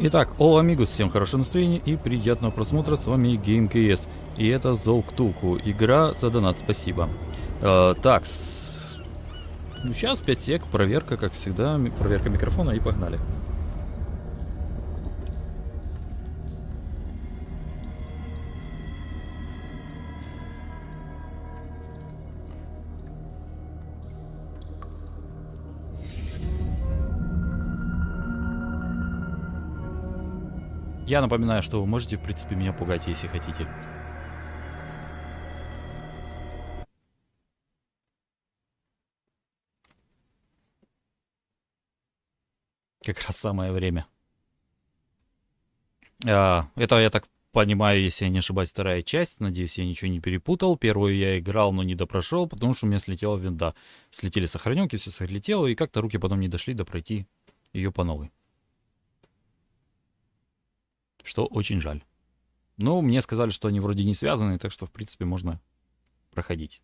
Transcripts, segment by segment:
Итак, All Amigos, всем хорошего настроения и приятного просмотра, с вами GameKS. И это Cthulhu, игра за донат, спасибо. Так, ну сейчас 5 сек, проверка, как всегда, проверка микрофона и погнали. Я напоминаю, что вы можете, в принципе, меня пугать, если хотите. Как раз самое время. Это, я так понимаю, если я не ошибаюсь, вторая часть. Надеюсь, я ничего не перепутал. Первую я играл, но не допрошел, потому что у меня слетела винда. Слетели сохраненки, все слетело, и как-то руки потом не дошли до пройти ее по новой. Что очень жаль. Но мне сказали, что они вроде не связаны, так что, в принципе, можно проходить.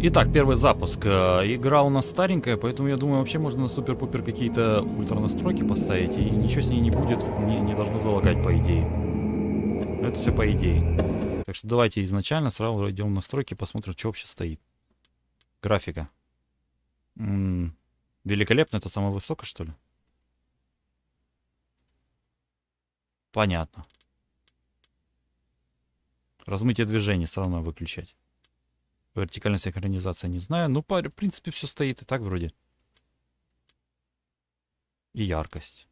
Итак, первый запуск. Игра у нас старенькая, поэтому я думаю, вообще можно на супер-пупер какие-то ультра настройки поставить, и ничего с ней не будет, не должно залагать, по идее. Но это все по идее. Так что давайте изначально сразу идем в настройки, посмотрим, что вообще стоит. Графика. Великолепно, это самое высокое, что ли? Понятно. Размытие движений сразу надо выключать. Вертикальная синхронизация не знаю. Ну, в принципе, все стоит и так вроде. И яркость.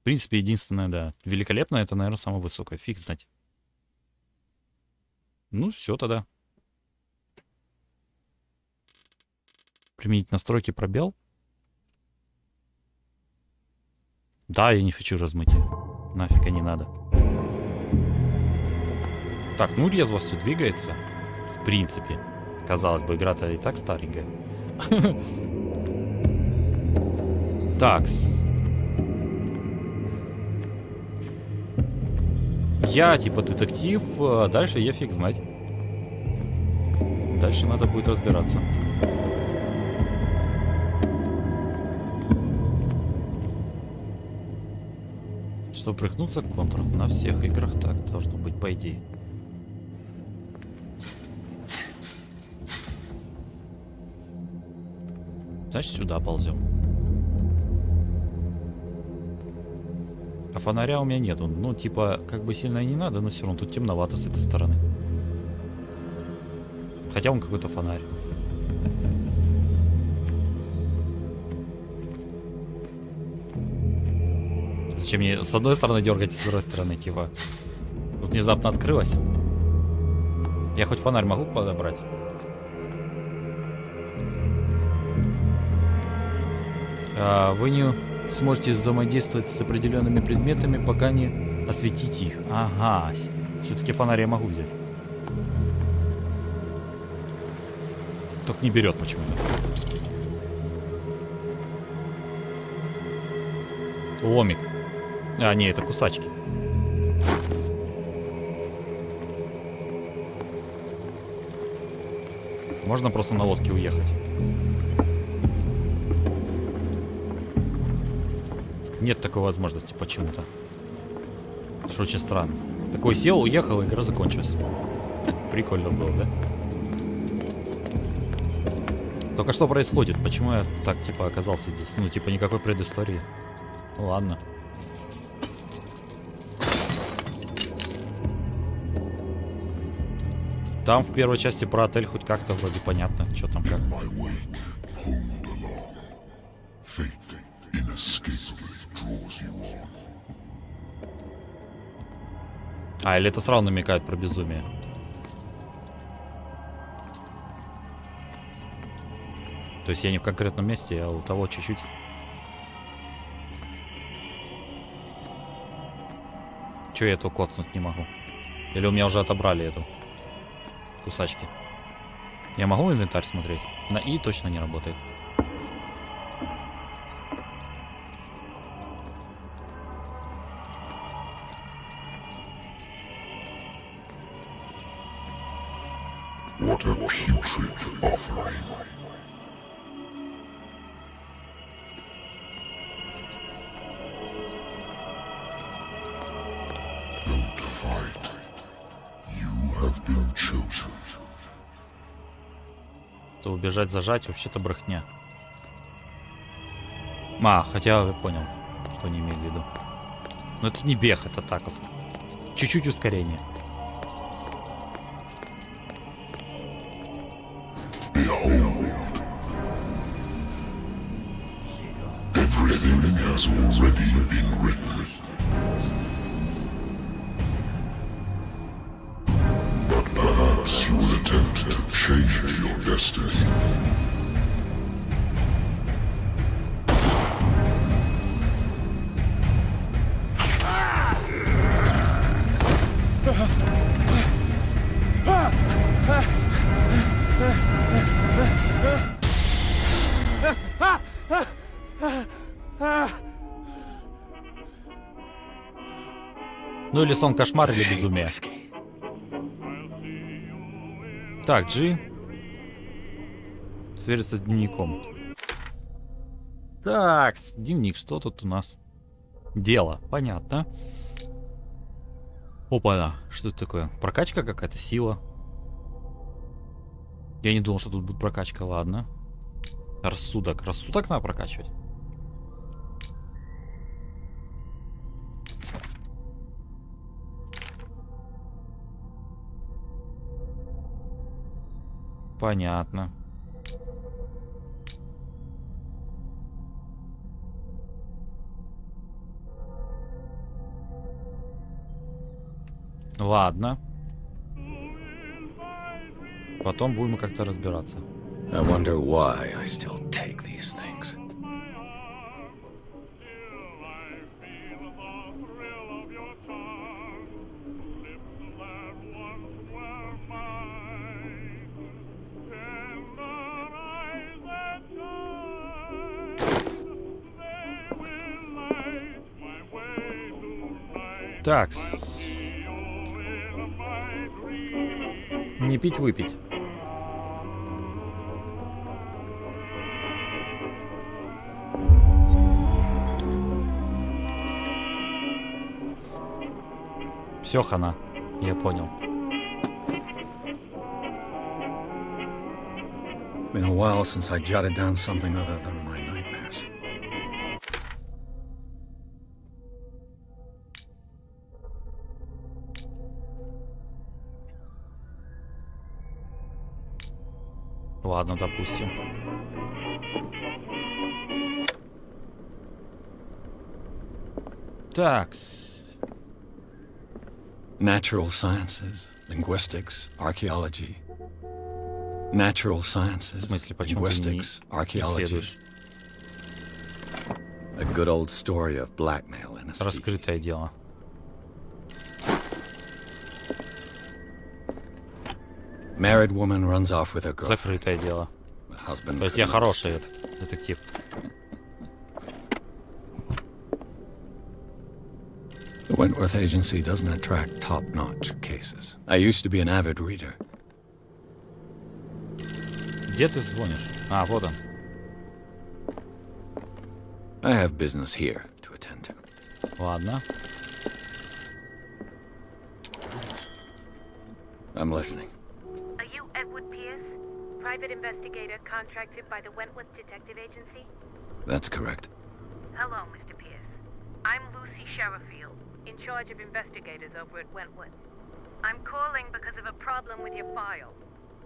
В принципе, единственное, да. Великолепно, это, наверное, самое высокое. Фиг знать. Ну, все тогда. Применить настройки, пробел. Да, я не хочу размытия. Нафига не надо. Так, ну резво все двигается. В принципе. Казалось бы, игра-то и так старенькая. Такс. Я типа детектив, а дальше я фиг знать. Дальше надо будет разбираться. Чтобы прыгнуться, контур на всех играх так должно быть, по идее. Значит, сюда ползем. А фонаря у меня нету. Ну, типа, как бы сильно и не надо, но все равно тут темновато с этой стороны. Хотя он какой-то фонарь. Зачем мне с одной стороны дергать, с другой стороны, типа. Тут внезапно открылось. Я хоть фонарь могу подобрать? Вы не сможете взаимодействовать с определенными предметами, пока не осветите их. Ага, все-таки фонарь я могу взять. Только не берет почему-то. Ломик. А, не, это кусачки. Можно просто на лодке уехать. Нет такой возможности почему-то. Что очень странно. Такой сел, уехал, игра закончилась. Прикольно было, да? Только что происходит? Почему я так, типа, оказался здесь? Ну, типа, никакой предыстории. Ну, ладно. Там в первой части про отель хоть как-то вроде понятно, что там как. А, или это сразу намекает про безумие? То есть я не в конкретном месте, а у того чуть-чуть. Чё я эту коцнуть не могу? Или у меня уже отобрали эту кусачки? Я могу инвентарь смотреть? На И точно не работает. What a putrid offering. Don't fight. You have been chosen. То убежать, зажать, вообще-то брехня. Хотя я понял, что они имеют в виду. Но это не бег, это так вот. Чуть-чуть ускорение. Everything has already been written. But perhaps you will attempt to change your destiny. Ну или сон кошмар, или безумие. Так, G. Свериться с дневником. Так, дневник, что тут у нас? Дело, понятно. Опа, что это такое? Прокачка какая-то, сила. Я не думал, что тут будет прокачка, ладно. Рассудок. Рассудок надо прокачивать. Понятно. Ладно. Потом будем как-то разбираться. I wonder why I still take these things. Так. Не пить, выпить. Все, хана. Я понял. Been a while since I jotted down something other than my nightmares. Ладно, допустим. Такс. Natural sciences, linguistics, archaeology. Natural sciences, В смысле, почему ты не linguistics, archaeology. исследуешь? A good old story of blackmail in a speech. Раскрытое дело. Married woman runs off with her girlfriend. Закрытое дело. The husband То есть я couldn't хороший understand. детектив. The Wentworth Agency doesn't attract top-notch cases. I used to be an avid reader. Где ты звонишь? А, вот он. I have business here to attend to. Ладно. I'm listening. Are you Edward Pierce, private investigator contracted by the Wentworth Detective Agency? That's correct. Hello, Mr. Pierce. I'm Lucy Sherifield, in charge of investigators over at Wentworth. I'm calling because of a problem with your file.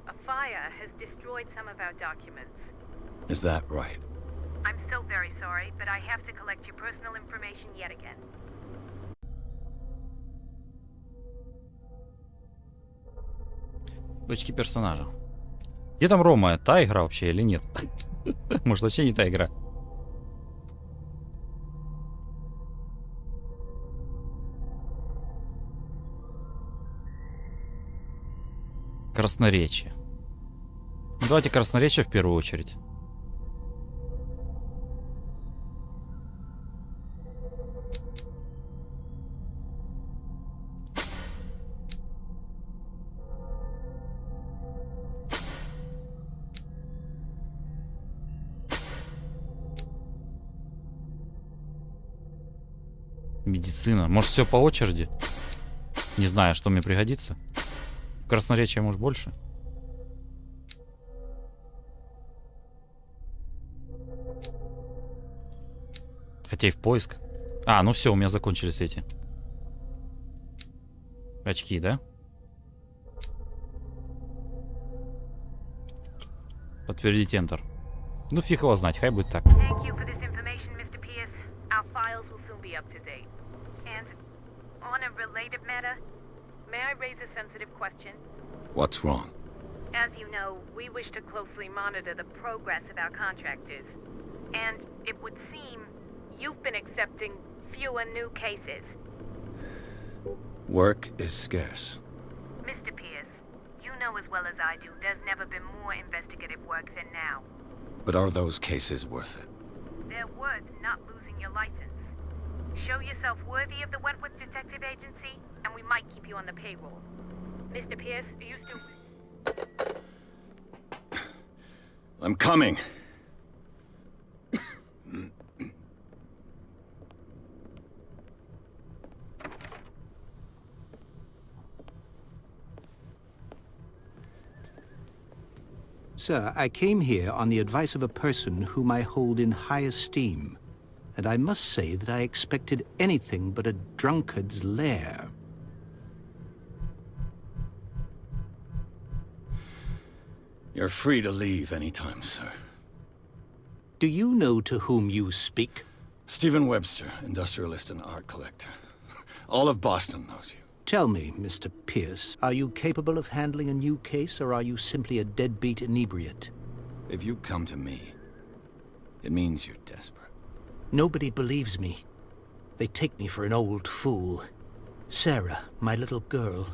A fire has destroyed some of our documents. Is that right? I'm so very sorry, but I have to collect your personal information yet again. Точки персонажа. Где там Рома? Та игра вообще или нет? Может, вообще не та игра? Красноречие. Давайте красноречие в первую очередь. Медицина. Может, все по очереди? Не знаю, что мне пригодится. В красноречие, может, больше? Хотя и в поиск. А, ну все, у меня закончились эти очки, да? Подтвердить Enter. Ну, фиг его знать, хай будет так. Thank you for this information, Mr. Pierce. Our files will soon be up to date. And on a related matter, may I raise a sensitive question? What's wrong? As you know, we wish to closely monitor the progress of our contractors. And it would seem you've been accepting fewer new cases. Work is scarce. Mr. Pierce, you know as well as I do, there's never been more investigative work than now. But are those cases worth it? They're worth not losing your license. Show yourself worthy of the Wentworth Detective Agency, and we might keep you on the payroll. Mr. Pierce, are you still... I'm coming. Sir, I came here on the advice of a person whom I hold in high esteem, and I must say that I expected anything but a drunkard's lair. You're free to leave anytime, sir. Do you know to whom you speak? Stephen Webster, industrialist and art collector. All of Boston knows you. Tell me, Mr. Pierce, are you capable of handling a new case, or are you simply a deadbeat inebriate? If you come to me, it means you're desperate. Nobody believes me. They take me for an old fool. Sarah, my little girl,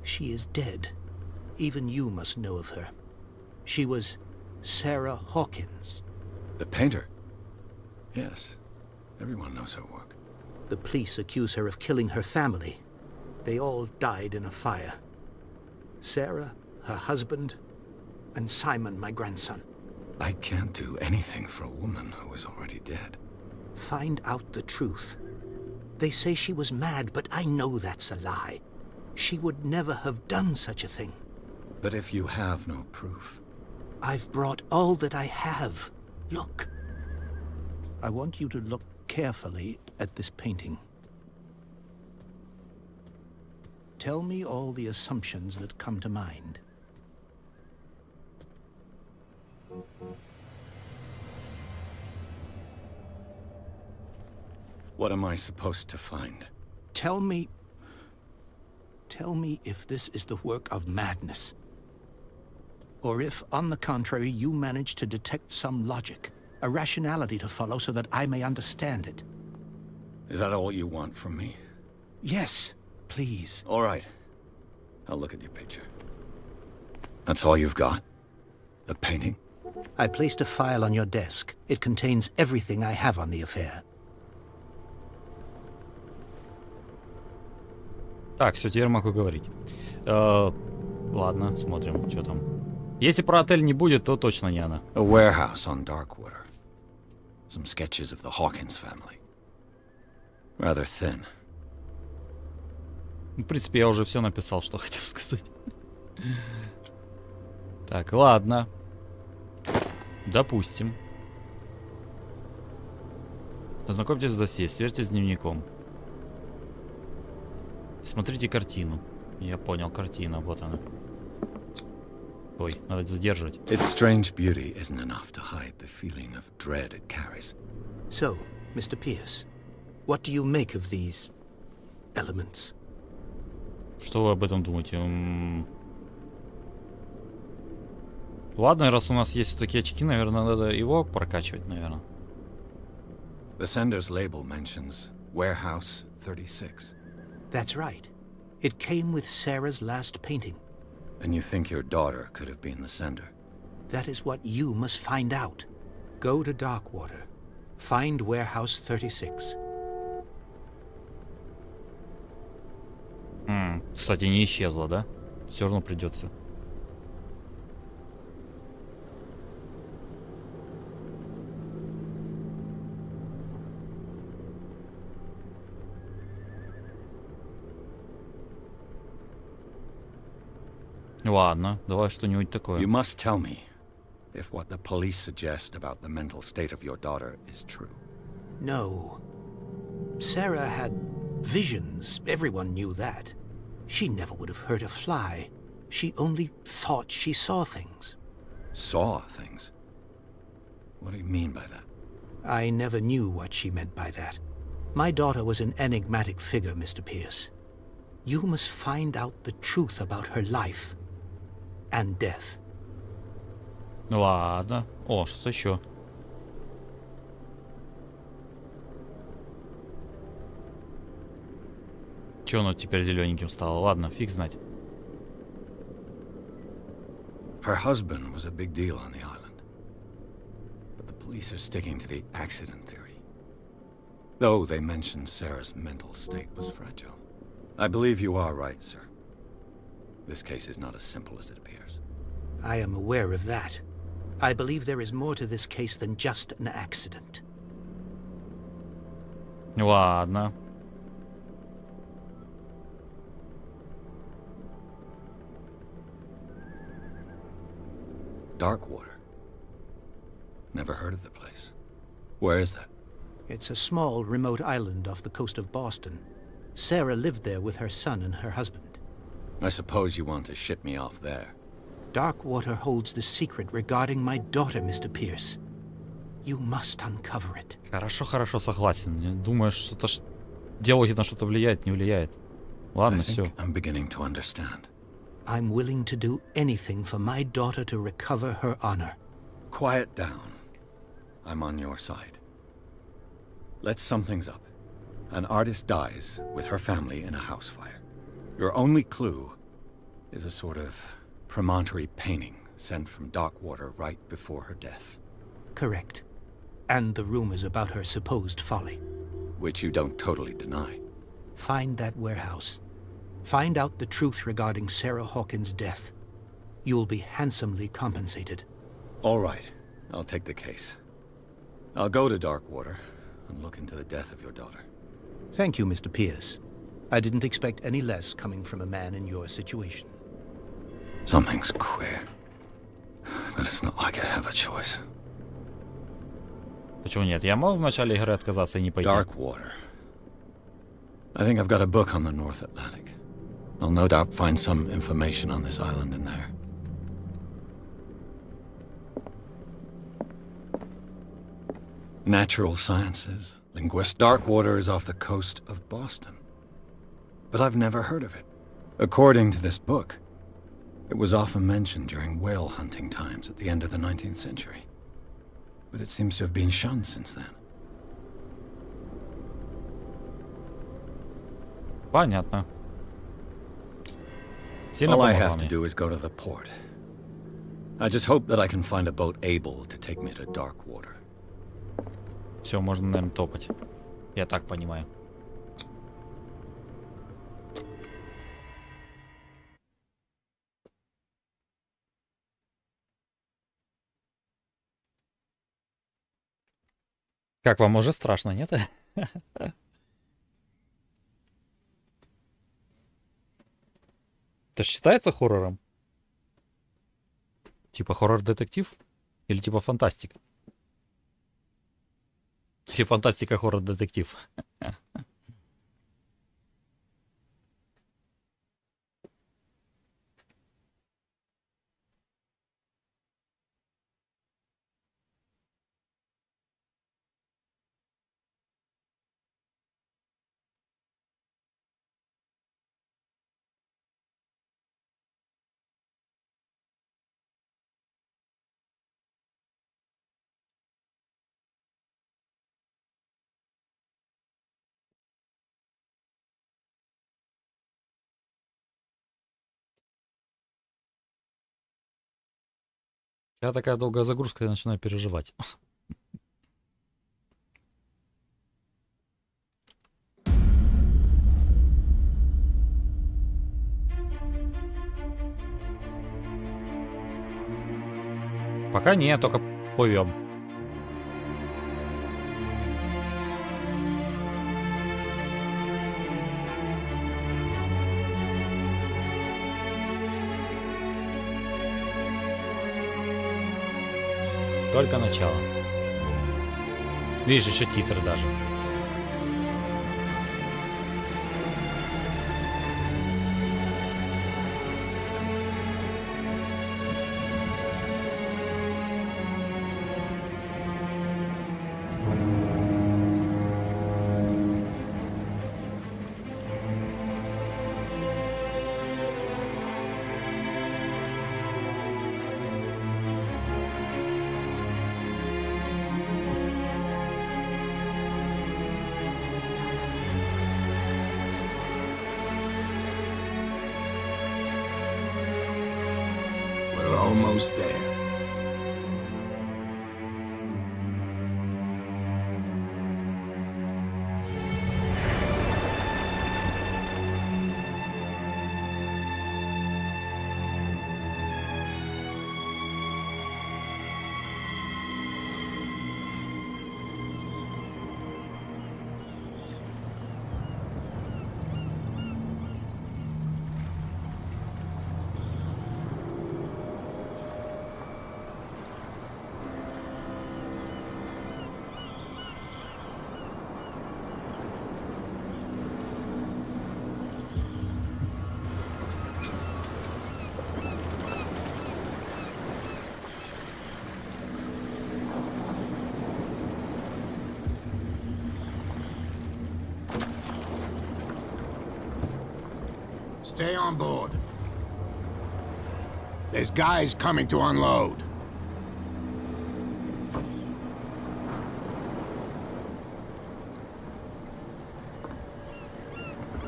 she is dead. Even you must know of her. She was Sarah Hawkins. The painter? Yes. Everyone knows her work. The police accuse her of killing her family. They all died in a fire. Sarah, her husband, and Simon, my grandson. I can't do anything for a woman who is already dead. Find out the truth. They say she was mad, but I know that's a lie. She would never have done such a thing. But if you have no proof... I've brought all that I have. Look. I want you to look carefully at this painting. Tell me all the assumptions that come to mind. What am I supposed to find? Tell me if this is the work of madness. Or if, on the contrary, you manage to detect some logic, a rationality to follow so that I may understand it. Is that all you want from me? Yes, please. All right. I'll look at your picture. That's all you've got? The painting? I placed a file on your desk. It contains everything I have on the affair. Так, все, теперь могу говорить. Ладно, смотрим, что там. Если про отель не будет, то точно не она. A warehouse on Darkwater. Some sketches of the Hawkins family. Rather thin. В принципе, я уже все написал, что хотел сказать. Так, ладно. Допустим. Познакомьтесь с досье, сверьтесь с дневником. Смотрите картину. Я понял, картина, вот она. Ой, надо задерживать. Its strange beauty isn't enough to hide the feeling of dread it carries. So, Mr. Pierce, what do you make of these elements? Что вы об этом думаете? Ладно, раз у нас есть такие очки, наверное, надо его прокачивать, наверное. The sender's label mentions Warehouse 36. That's right. It came with Sarah's last painting. And you think your daughter could have been the sender? That is what you must find out. Go to Darkwater. Find Warehouse 36. Кстати, не исчезла, да? Все равно придется. Ладно, давай что-нибудь такое. You must tell me if what the police suggest about the mental state of your daughter is true. No. Sarah had visions. Everyone knew that. She never would have hurt a fly. She only thought she saw things. Saw things? What do you mean by that? I never knew what she meant by that. My daughter was an enigmatic figure, Mr. Pierce. You must find out the truth about her life and death. Ладно. О, что-то еще. Че оно теперь зелененьким стало? Ладно, фиг знать. Her husband was a big deal on the island. But the police are sticking to the accident theory. Though they mentioned Sarah's mental state was fragile. I believe you are right, sir. This case is not as simple as it appears. I am aware of that. I believe there is more to this case than just an accident. Ладно. Darkwater. Never heard of the place. Where is that? It's a small, remote island off the coast of Boston. Sarah lived there with her son and her husband. I suppose you want to ship me off there. Darkwater holds the secret regarding my daughter, Mr. Pierce. You must uncover it. Хорошо, хорошо, согласен. Думаешь, что-то диалоги на что-то влияет, не влияет. Ладно, I все. think I'm beginning to understand. I'm willing to do anything for my daughter to recover her honor. Quiet down. I'm on your side. Let's sum things up. An artist dies with her family in a house fire. Your only clue is a sort of promontory painting sent from Darkwater right before her death. Correct. And the rumors about her supposed folly. Which you don't totally deny. Find that warehouse. Find out the truth regarding Sarah Hawkins' death. You'll be handsomely compensated. All right, I'll take the case. I'll go to Darkwater and look into the death of your daughter. Thank you, Mr. Pierce. I didn't expect any less coming from a man in your situation. Something's queer. But it's not like I have a choice. Почему нет? Я мог в начале игры отказаться и не пойти. Darkwater. I think I've got a book on the North Atlantic. I'll no doubt find some information on this island in there. Natural sciences, linguist. Darkwater is off the coast of Boston. But I've never heard of it. According to this book, it was often mentioned during whale hunting times at the end of the 19th century. But it seems to have been shunned since then. Понятно. Сильно All I помогла have to мне. do is go to the port. I just hope that I can find a boat able to take me to Darkwater. Все, можно, наверное, топать. Я так понимаю. Как вам уже страшно, нет? Это ж считается хоррором? Типа хоррор-детектив? Или типа фантастика? Или фантастика хоррор-детектив? Когда такая долгая загрузка, я начинаю переживать. Пока нет, только плывем. Только начало. Видишь, еще титры даже. We're almost there. Stay on board. There's guys coming to unload.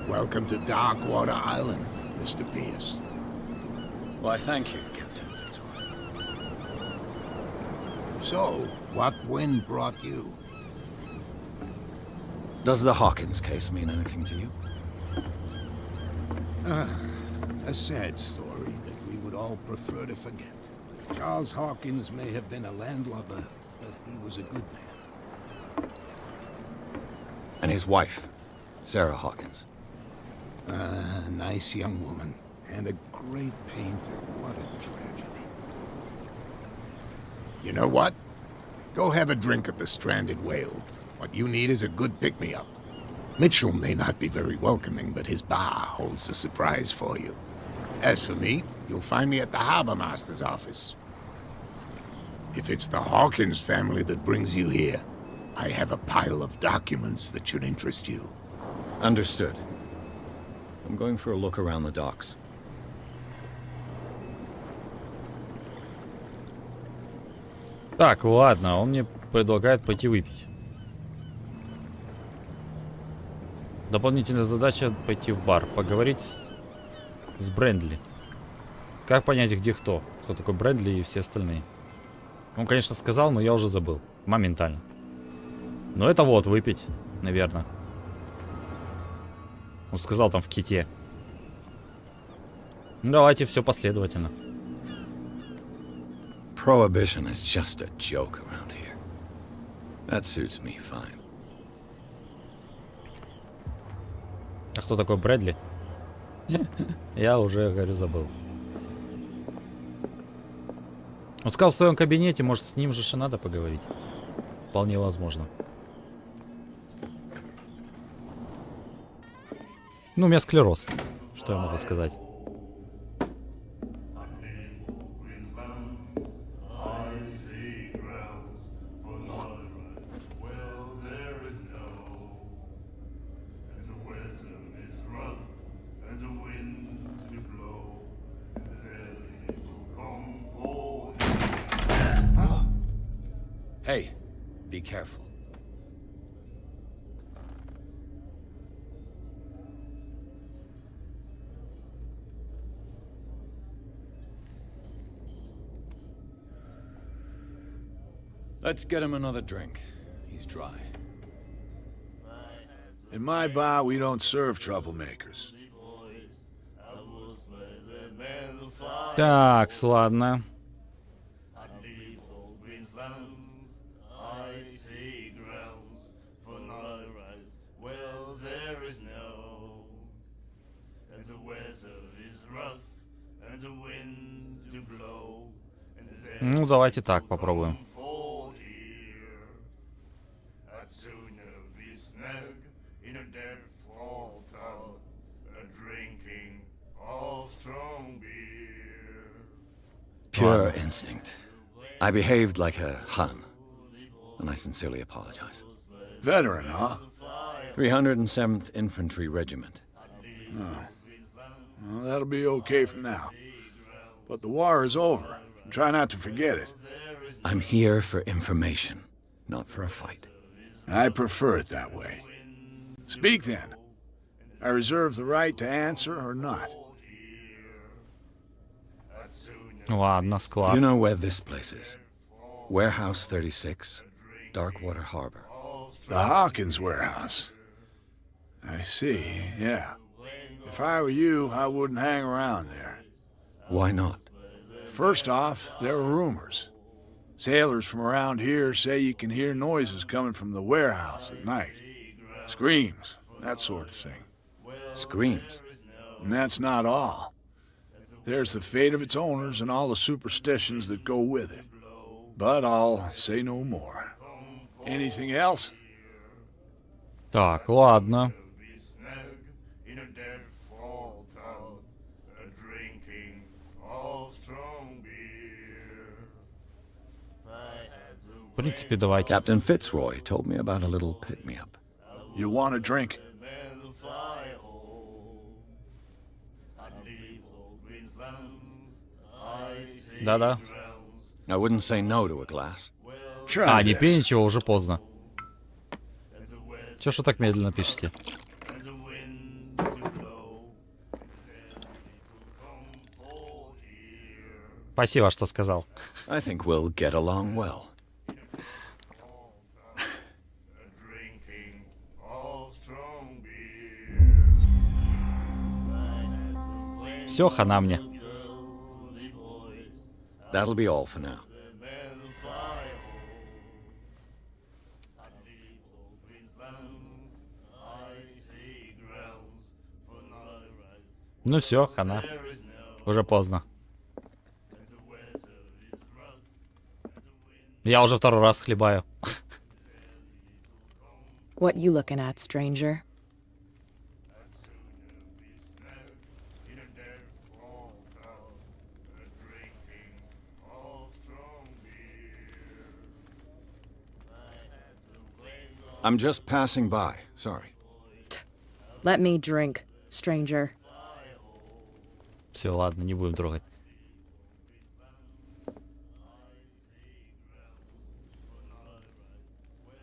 Welcome to Darkwater Island, Mr. Pierce. Why, thank you, Captain Fitzroy. So, what wind brought you? Does the Hawkins case mean anything to you? A sad story that we would all prefer to forget. Charles Hawkins may have been a landlubber, but he was a good man. And his wife, Sarah Hawkins. A nice young woman, and a great painter. What a tragedy. You know what? Go have a drink at the Stranded Whale. What you need is a good pick-me-up. Mitchell may not be very welcoming, but his bar holds a surprise for you. As for me, you'll find me at the Harbor Master's office. If it's the Hawkins family that brings you here, I have a pile of documents that should interest you. Understood. I'm going for a look around the docks. Так, ладно, он мне предлагает пойти выпить. Дополнительная задача — пойти в бар, поговорить с Брэндли. Как понять, где кто? Кто такой Брэндли и все остальные? Он, конечно, сказал, но я уже забыл. Моментально. Но это вот, выпить, наверное. Он сказал там в ките. Ну, давайте все последовательно. Prohibition is just a joke around here. That suits me fine. А кто такой Брэдли? Я уже, говорю, забыл. Он сказал в своем кабинете, может, с ним же и надо поговорить. Вполне возможно. Ну, у меня склероз. Что я могу сказать? Hey, be careful. Let's get him another drink. He's dry. In my bar, we don't serve troublemakers. Так, ладно. Ну, давайте так попробуем. Pure instinct. I behaved like a Hun, and I sincerely apologize. Veteran, huh? 307th Infantry Regiment. Well, that'll be okay for now. But the war is over. Try not to forget it. I'm here for information, not for a fight. I prefer it that way. Speak then. I reserve the right to answer or not. Ладно, You склад. know where this place is? Warehouse 36, Darkwater Harbor. The Hawkins warehouse. I see, yeah. If I were you, I wouldn't hang around there. Why not? First off, there are rumors. Sailors from around here say you can hear noises coming from the warehouse at night. Screams, that sort of thing. Screams. And that's not all. There's the fate of its owners and all the superstitions that go with it. But I'll say no more. Anything else? Так, ладно. В принципе, давайте. Captain Fitzroy told me about a little pick-me-up. You want a drink? Да-да. I wouldn't say no to a glass. Try А, не пей this. ничего, уже поздно. Чё ж вы так медленно пишете? Спасибо, что сказал. I think we'll get along well. Все, хана мне. That'll be all for now. Ну все, хана. Уже поздно. Я уже второй раз хлебаю. What you looking at, stranger? I'm just passing by. Sorry. Let me drink, stranger. Все, ладно, не будем трогать.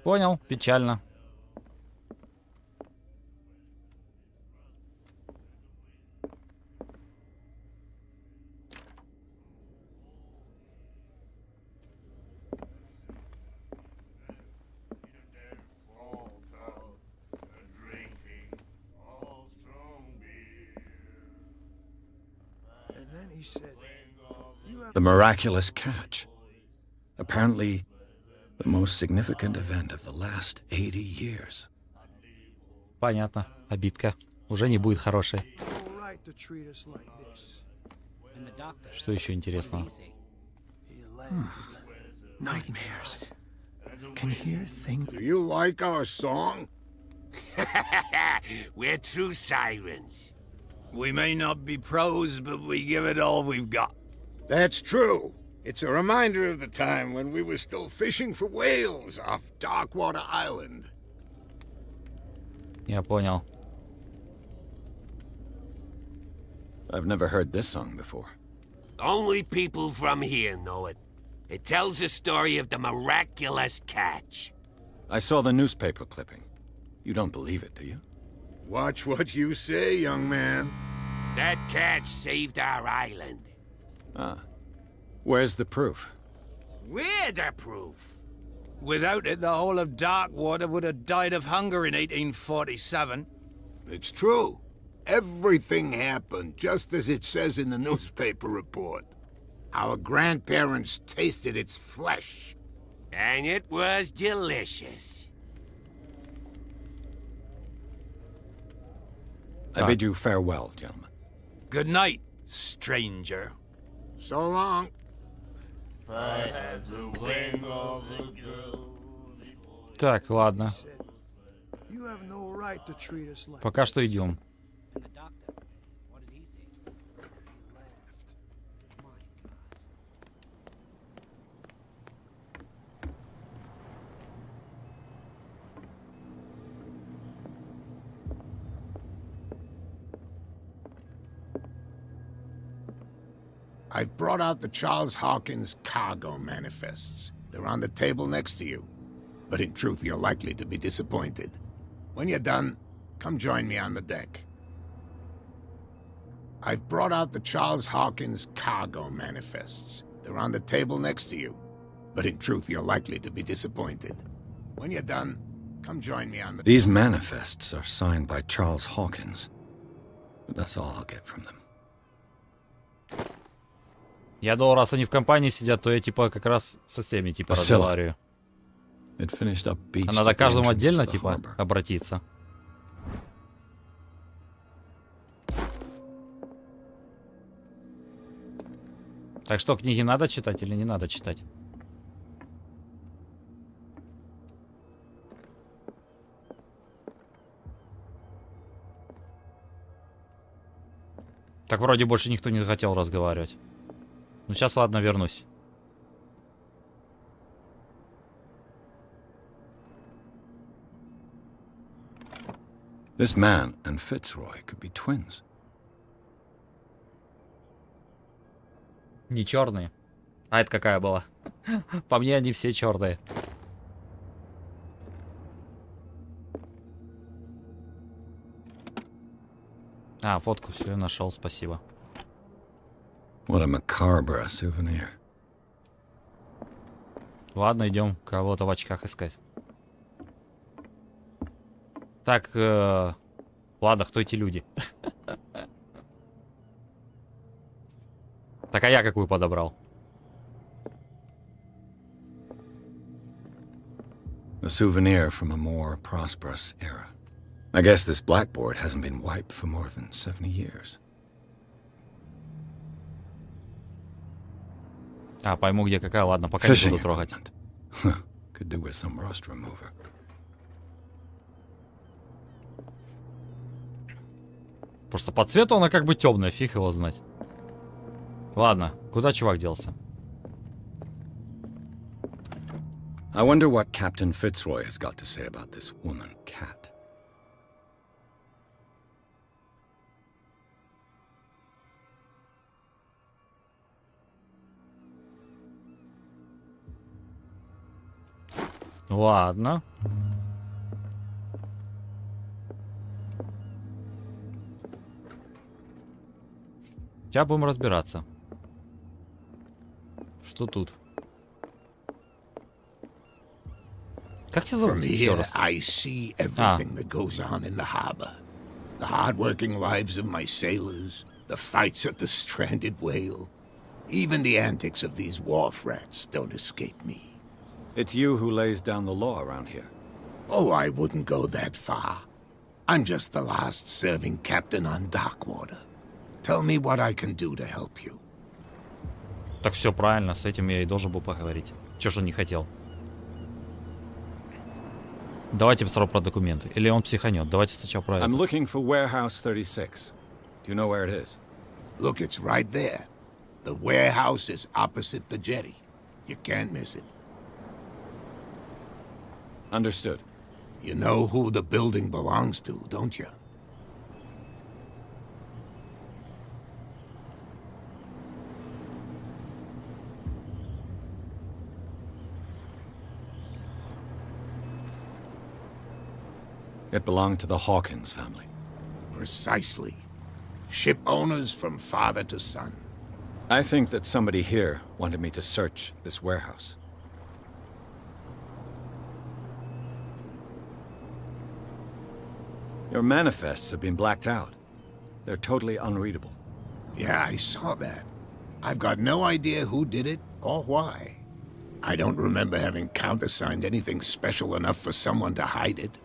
Понял, печально. The miraculous catch. Apparently, the most significant event of the last 80 years. Понятно. Обидка. Уже не будет хорошей. Что еще интересного? Nightmares. Can hear things. Do you like our song? We're true sirens. We may not be pros, but we give it all we've got. That's true. It's a reminder of the time when we were still fishing for whales off Darkwater Island. Я понял. I've never heard this song before. Only people from here know it. It tells the story of the miraculous catch. I saw the newspaper clipping. You don't believe it, do you? Watch what you say, young man. That catch saved our island. Ah. Where's the proof? We're the proof. Without it, the whole of Darkwater would have died of hunger in 1847. It's true. Everything happened just as it says in the newspaper report. Our grandparents tasted its flesh. And it was delicious. I bid you farewell, gentlemen. Good night, stranger. So long. Так, ладно. You have no right to treat us like Пока что идем. I've brought out the Charles Hawkins cargo manifests. They're on the table next to you. But in truth, you're likely to be disappointed. When you're done, come join me on the deck. I've brought out the Charles Hawkins cargo manifests. They're on the table next to you. But in truth, you're likely to be disappointed. When you're done, come join me on the deck. These manifests are signed by Charles Hawkins. But that's all I'll get from them. Я думал, раз они в компании сидят, то я типа как раз со всеми типа разговариваю. А надо каждому отдельно типа обратиться. Так что, книги надо читать или не надо читать? Так вроде больше никто не хотел разговаривать. Ну сейчас, ладно, вернусь. This man and Fitzroy could be twins. Не черные. А это какая была? По мне они все черные. А, фотку все, нашел, спасибо. What a macabre souvenir. Ладно, идем кого-то в очках искать. Так, ладно, кто эти люди? Так, а я какую подобрал? A souvenir from a more prosperous era. I guess this blackboard hasn't been wiped for more than 70 years. А, пойму, где какая. Ладно, пока не буду трогать. Could do with some rust remover. Просто по цвету она как бы темная, фиг его знать. Ладно, куда чувак делся? I wonder what Captain Fitzroy has got to say about this woman cat. Ладно. Сейчас будем разбираться. Что тут? Как тебя зовут? From here, I see everything that goes on in the harbor. The hard-working lives of my sailors, the fights at the stranded whale. Even the antics of these wharf rats don't escape me. It's you who lays down the law around here. Oh, I wouldn't go that far. I'm just the last serving captain on Darkwater. Tell me what I can do to help you. Так все правильно, с этим я и должен был поговорить. Чё ж он не хотел? Давайте сразу про документы. Или он психанет. Давайте сначала про это. I'm looking for warehouse 36. Do you know where it is? Look, it's right there. The warehouse is opposite the jetty. You can't miss it. Understood. You know who the building belongs to, don't you? It belonged to the Hawkins family. Precisely. Ship owners from father to son. I think that somebody here wanted me to search this warehouse. Your manifests have been blacked out. They're totally unreadable. Yeah, I saw that. I've got no idea who did it or why. I don't remember having countersigned anything special enough for someone to hide it.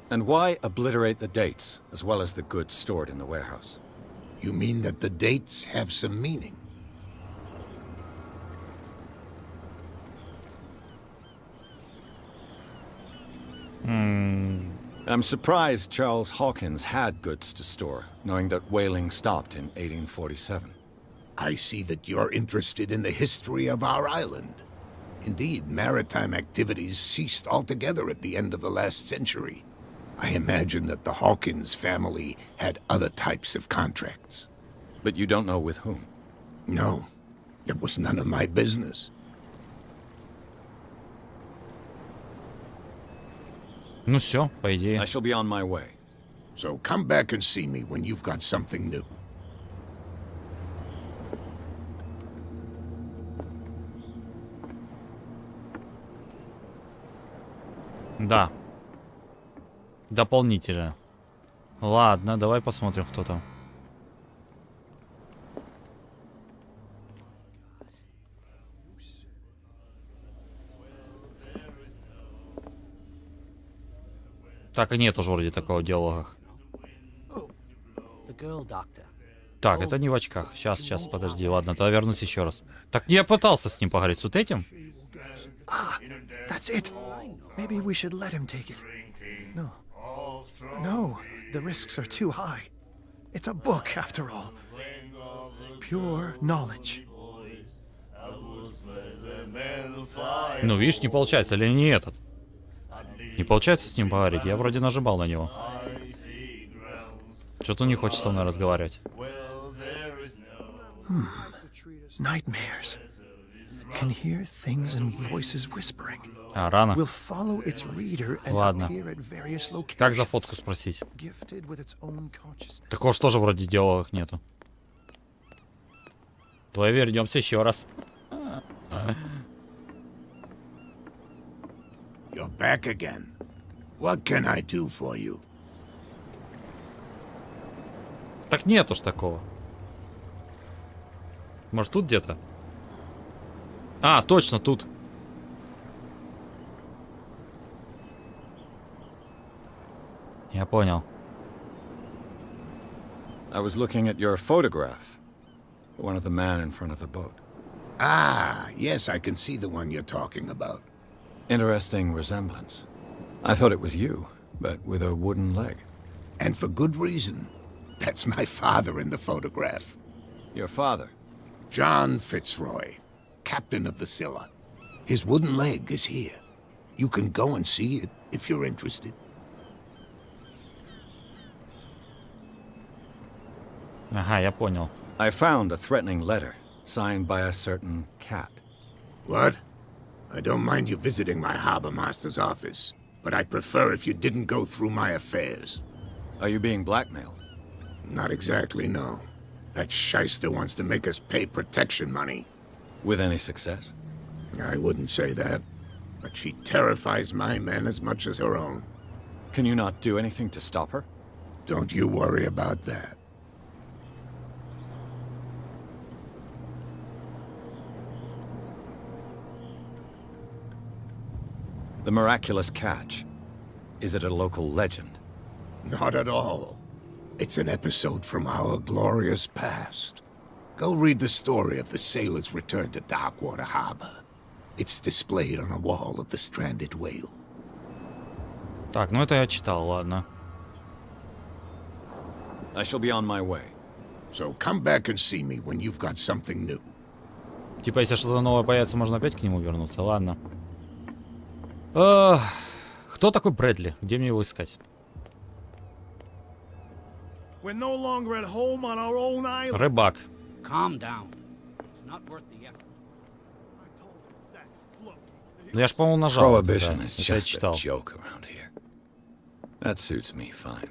And why obliterate the dates, as well as the goods stored in the warehouse? You mean that the dates have some meaning? I'm surprised Charles Hawkins had goods to store, knowing that whaling stopped in 1847. I see that you're interested in the history of our island. Indeed, maritime activities ceased altogether at the end of the last century. I imagine that the Hawkins family had other types of contracts. But you don't know with whom? No, it was none of my business. Ну все, по идее. I shall be on my way. So come back and see me when you've got something new. Да. Дополнительно. Ладно, давай посмотрим, кто там. Так, и нет уже вроде такого диалога. Так, это не в очках. Сейчас, подожди. Ладно, тогда вернусь еще раз. Так я пытался с ним поговорить, с вот этим. That's it. Maybe we should let him take it. No. No, the risks are too high. It's a book, after all. Pure knowledge. Ну, видишь, не получается. Или не этот? Не получается с ним поговорить. Я вроде нажимал на него. Что-то не хочет со мной разговаривать. Nightmares. Can hear things and voices whispering. А, рано. Will follow its reader and Ладно. appear at various locations. Как за фотку спросить? Gifted with its own consciousness. Такого ж тоже вроде диалогов нету. Давай вернемся еще раз. You're back again. What can I do for you? Так нету ж такого. Может, тут где-то? А, точно, тут. Я понял. I was looking at your photograph. One of the man in front of the boat. Ah, yes, I can see the one you're talking about. Interesting resemblance. I thought it was you, but with a wooden leg. And for good reason. That's my father in the photograph. Your father? John Fitzroy, captain of the Scylla. His wooden leg is here. You can go and see it if you're interested. Ага, я понял. I found a threatening letter, signed by a certain cat. What? I don't mind you visiting my harbor master's office, but I'd prefer if you didn't go through my affairs. Are you being blackmailed? Not exactly, no. That shyster wants to make us pay protection money. With any success? I wouldn't say that, but she terrifies my men as much as her own. Can you not do anything to stop her? Don't you worry about that. The miraculous catch. Is it a local legend? Not at all. It's an episode from our glorious past. Go read the story of the sailor's return to Darkwater Harbor. It's displayed on a wall of the stranded whale. Так, ну это я читал, ладно. I shall be on my way. So come back and see me when you've got something new. Типа, если что-то новое появится, можно опять к нему вернуться, ладно. Кто такой Брэдли? Где мне его искать? We're no longer at home on our own island. Рыбак. Calm down. It's not worth the effort. Ну я ж, по-моему, нажал. Это, Prohibition да. is Это я just a читал. joke around here. That suits me fine.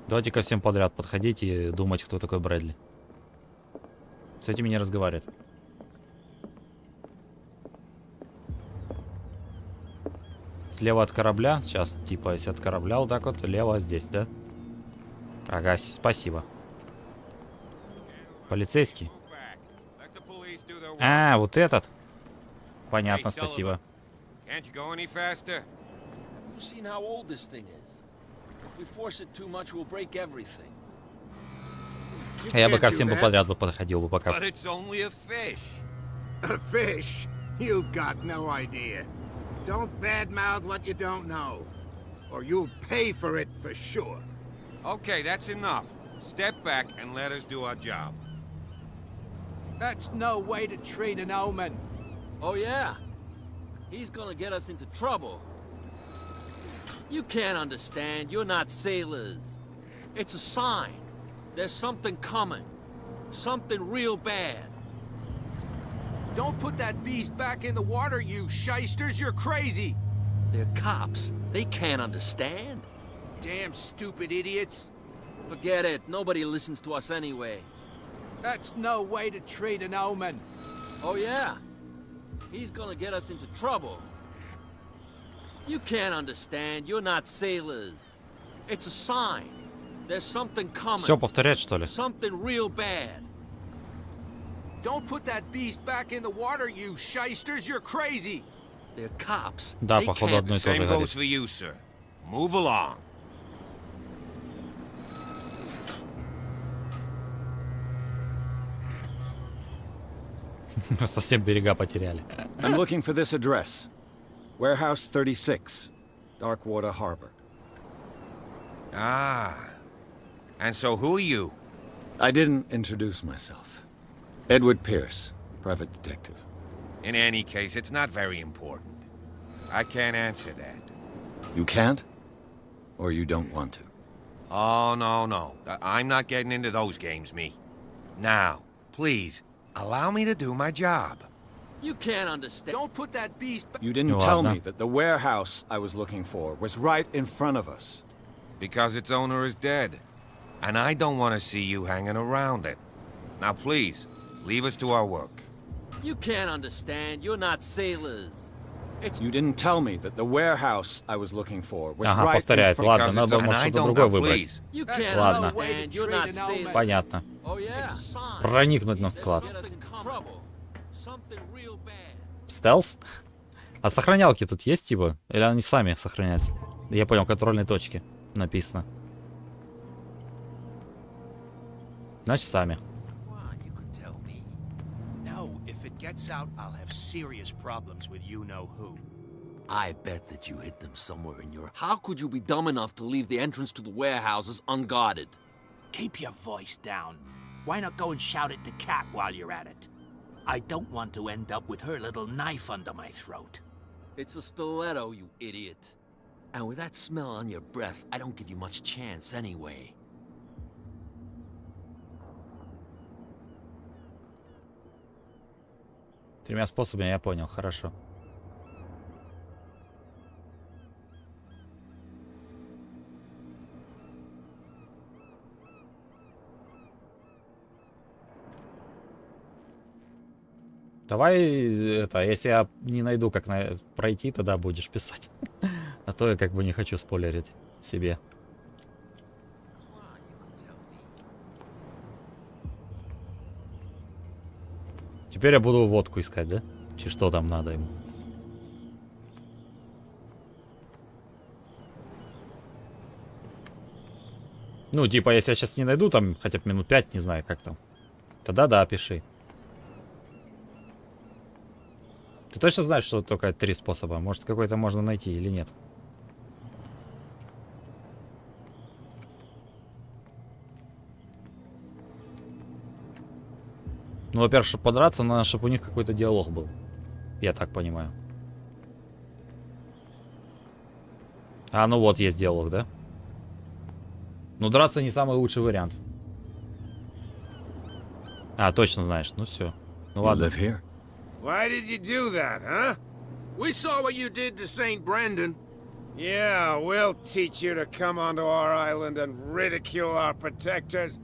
Давайте ко всем подряд подходить и думать, кто такой Брэдли. С этими не Слева от корабля. Сейчас, типа, если от корабля вот так вот, лево здесь, да? Ага, спасибо. Полицейский. А, вот этот. Понятно, спасибо. Я бы ко всем бы подряд бы подходил бы пока. A fish? You've got no idea. Don't badmouth what you don't know, or you'll pay for it for sure. Okay, that's enough. Step back and let us do our job. That's no way to treat an omen. Oh yeah? He's gonna get us into trouble. You can't understand, you're not sailors. It's a sign. There's something coming. Something real bad. Don't put that beast back in the water, you shysters, you're crazy! They're cops. They can't understand. Damn stupid idiots. Forget it. Nobody listens to us anyway. That's no way to treat an omen. Oh yeah? He's gonna get us into trouble. You can't understand. You're not sailors. It's a sign. There's something coming. Все повторять, что ли? Something real bad. Don't put that beast back in the water, you shysters, you're crazy! They're cops. Да, They походу, can't одно и то же Same говорит. goes for you, sir. Move along. Совсем берега потеряли. I'm looking for this address. Warehouse 36, Darkwater Harbor. Ah. And so who are you? I didn't introduce myself. Edward Pierce, private detective. In any case, it's not very important. I can't answer that. You can't? Or you don't want to? Oh, no. I'm not getting into those games, me. Now, please, allow me to do my job. You can't understand. Don't put that beast back. You didn't No, tell ладно. me that the warehouse I was looking for was right in front of us. Because its owner is dead. And I don't want to see you hanging around it. Now, please, leave us to our work. You can't understand. You're not sailors. It's You didn't tell me that the warehouse I was looking for was Ага, right in повторяет. front. Ладно, Because надо it's- может and I что-то don't другое know, выбрать. please. You can't Ладно. understand. You're not sailors. Понятно. Oh yeah. It's a sign. Проникнуть на There's склад. something trouble. Something real bad. Стелс? А сохранялки тут есть, типа? Или они сами сохраняются? Я понял, контрольные точки написано. Значит, сами. You could tell me. No, if it gets out, I'll have serious problems with you-know-who. I bet that you hid them somewhere in your... How could you be dumb enough to leave the entrance to the warehouses unguarded? Keep your voice down. Why not go and shout at the cat while you're at it? I don't want to end up with her little knife under my throat. It's a stiletto, you idiot. And with that smell on your breath, I don't give you much chance anyway. Тремя способами я понял, хорошо. Давай это, если я не найду, как пройти, тогда будешь писать. А то я как бы не хочу спойлерить себе. Теперь я буду водку искать, да? Чи что там надо ему? Ну, типа, если я сейчас не найду, там, хотя бы минут 5, не знаю, как там. Тогда да, пиши. Ты точно знаешь, что только 3 способа? Может, какой-то можно найти или нет? Ну, во-первых, чтобы подраться, надо, чтобы у них какой-то диалог был. Я так понимаю. А, ну вот, есть диалог, да? Ну, драться не самый лучший вариант. А, точно знаешь. Ну, все. Ну, You ладно. live here? Why did you do that, huh? We saw what you did to St. Brendan. Yeah, we'll teach you to come onto our island and ridicule our protectors.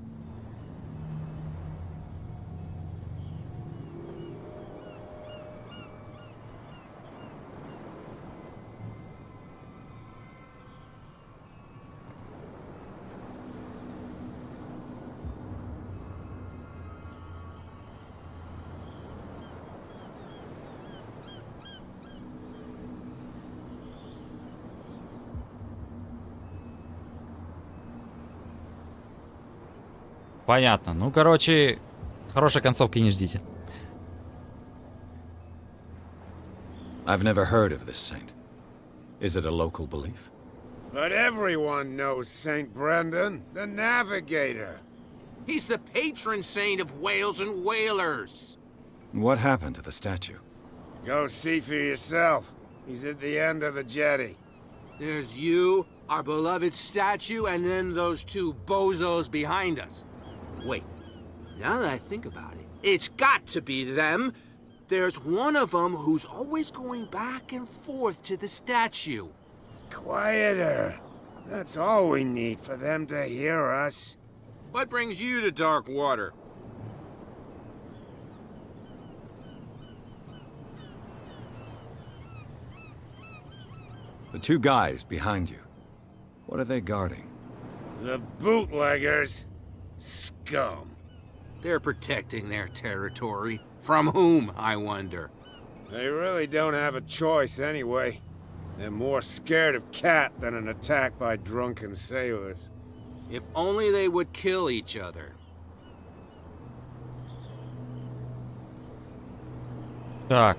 Понятно. Ну, короче, хорошей концовки не ждите. I've never heard of this saint. Is it a local belief? But everyone knows Saint Brendan, the Navigator. He's the patron saint of whales and whalers. What happened to the statue? Go see for yourself. He's at the end of the jetty. There's you, our beloved statue, and then those two bozos behind us. Wait, now that I think about it, it's got to be them. There's one of them who's always going back and forth to the statue. Quieter. That's all we need for them to hear us. What brings you to dark water? The two guys behind you. What are they guarding? The bootleggers. Scum. They're protecting their territory. From whom, I wonder? They really don't have a choice anyway. They're more scared of Cat than an attack by drunken sailors. If only they would kill each other. Так.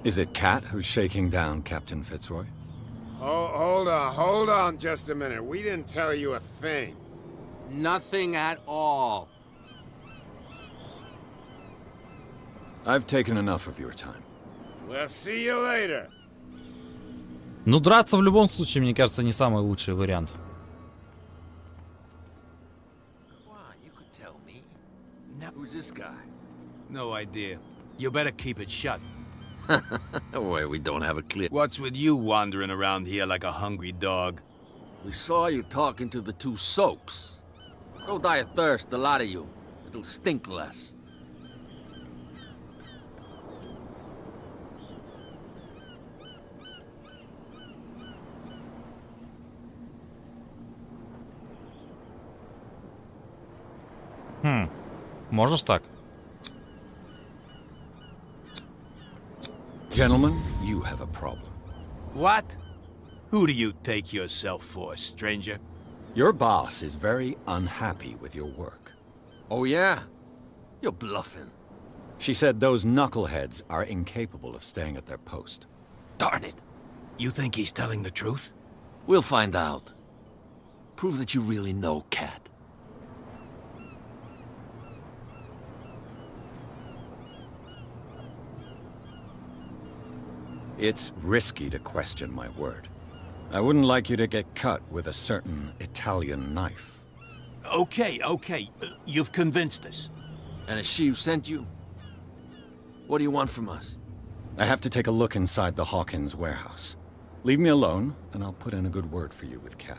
Is it Cat who's shaking down Captain Fitzroy? Hold on just a minute. We didn't tell you a thing. Nothing at all. I've taken enough of your time. We'll see you later. Ну, драться в любом случае, мне кажется, не самый лучший вариант. You could tell me. Who's this guy? No idea. You better keep it shut. Well, we don't have a clip. What's with you wandering around here like a hungry dog? We saw you talking to the two soaks. Go die of thirst, the lot of you. It'll stink less. Можешь так? Gentlemen, you have a problem. What? Who do you take yourself for, stranger? Your boss is very unhappy with your work. Oh, yeah? You're bluffing. She said those knuckleheads are incapable of staying at their post. Darn it. You think he's telling the truth? We'll find out. Prove that you really know Cat. It's risky to question my word. I wouldn't like you to get cut with a certain Italian knife. Okay. You've convinced us. And it's she who sent you? What do you want from us? I have to take a look inside the Hawkins warehouse. Leave me alone, and I'll put in a good word for you with Cat.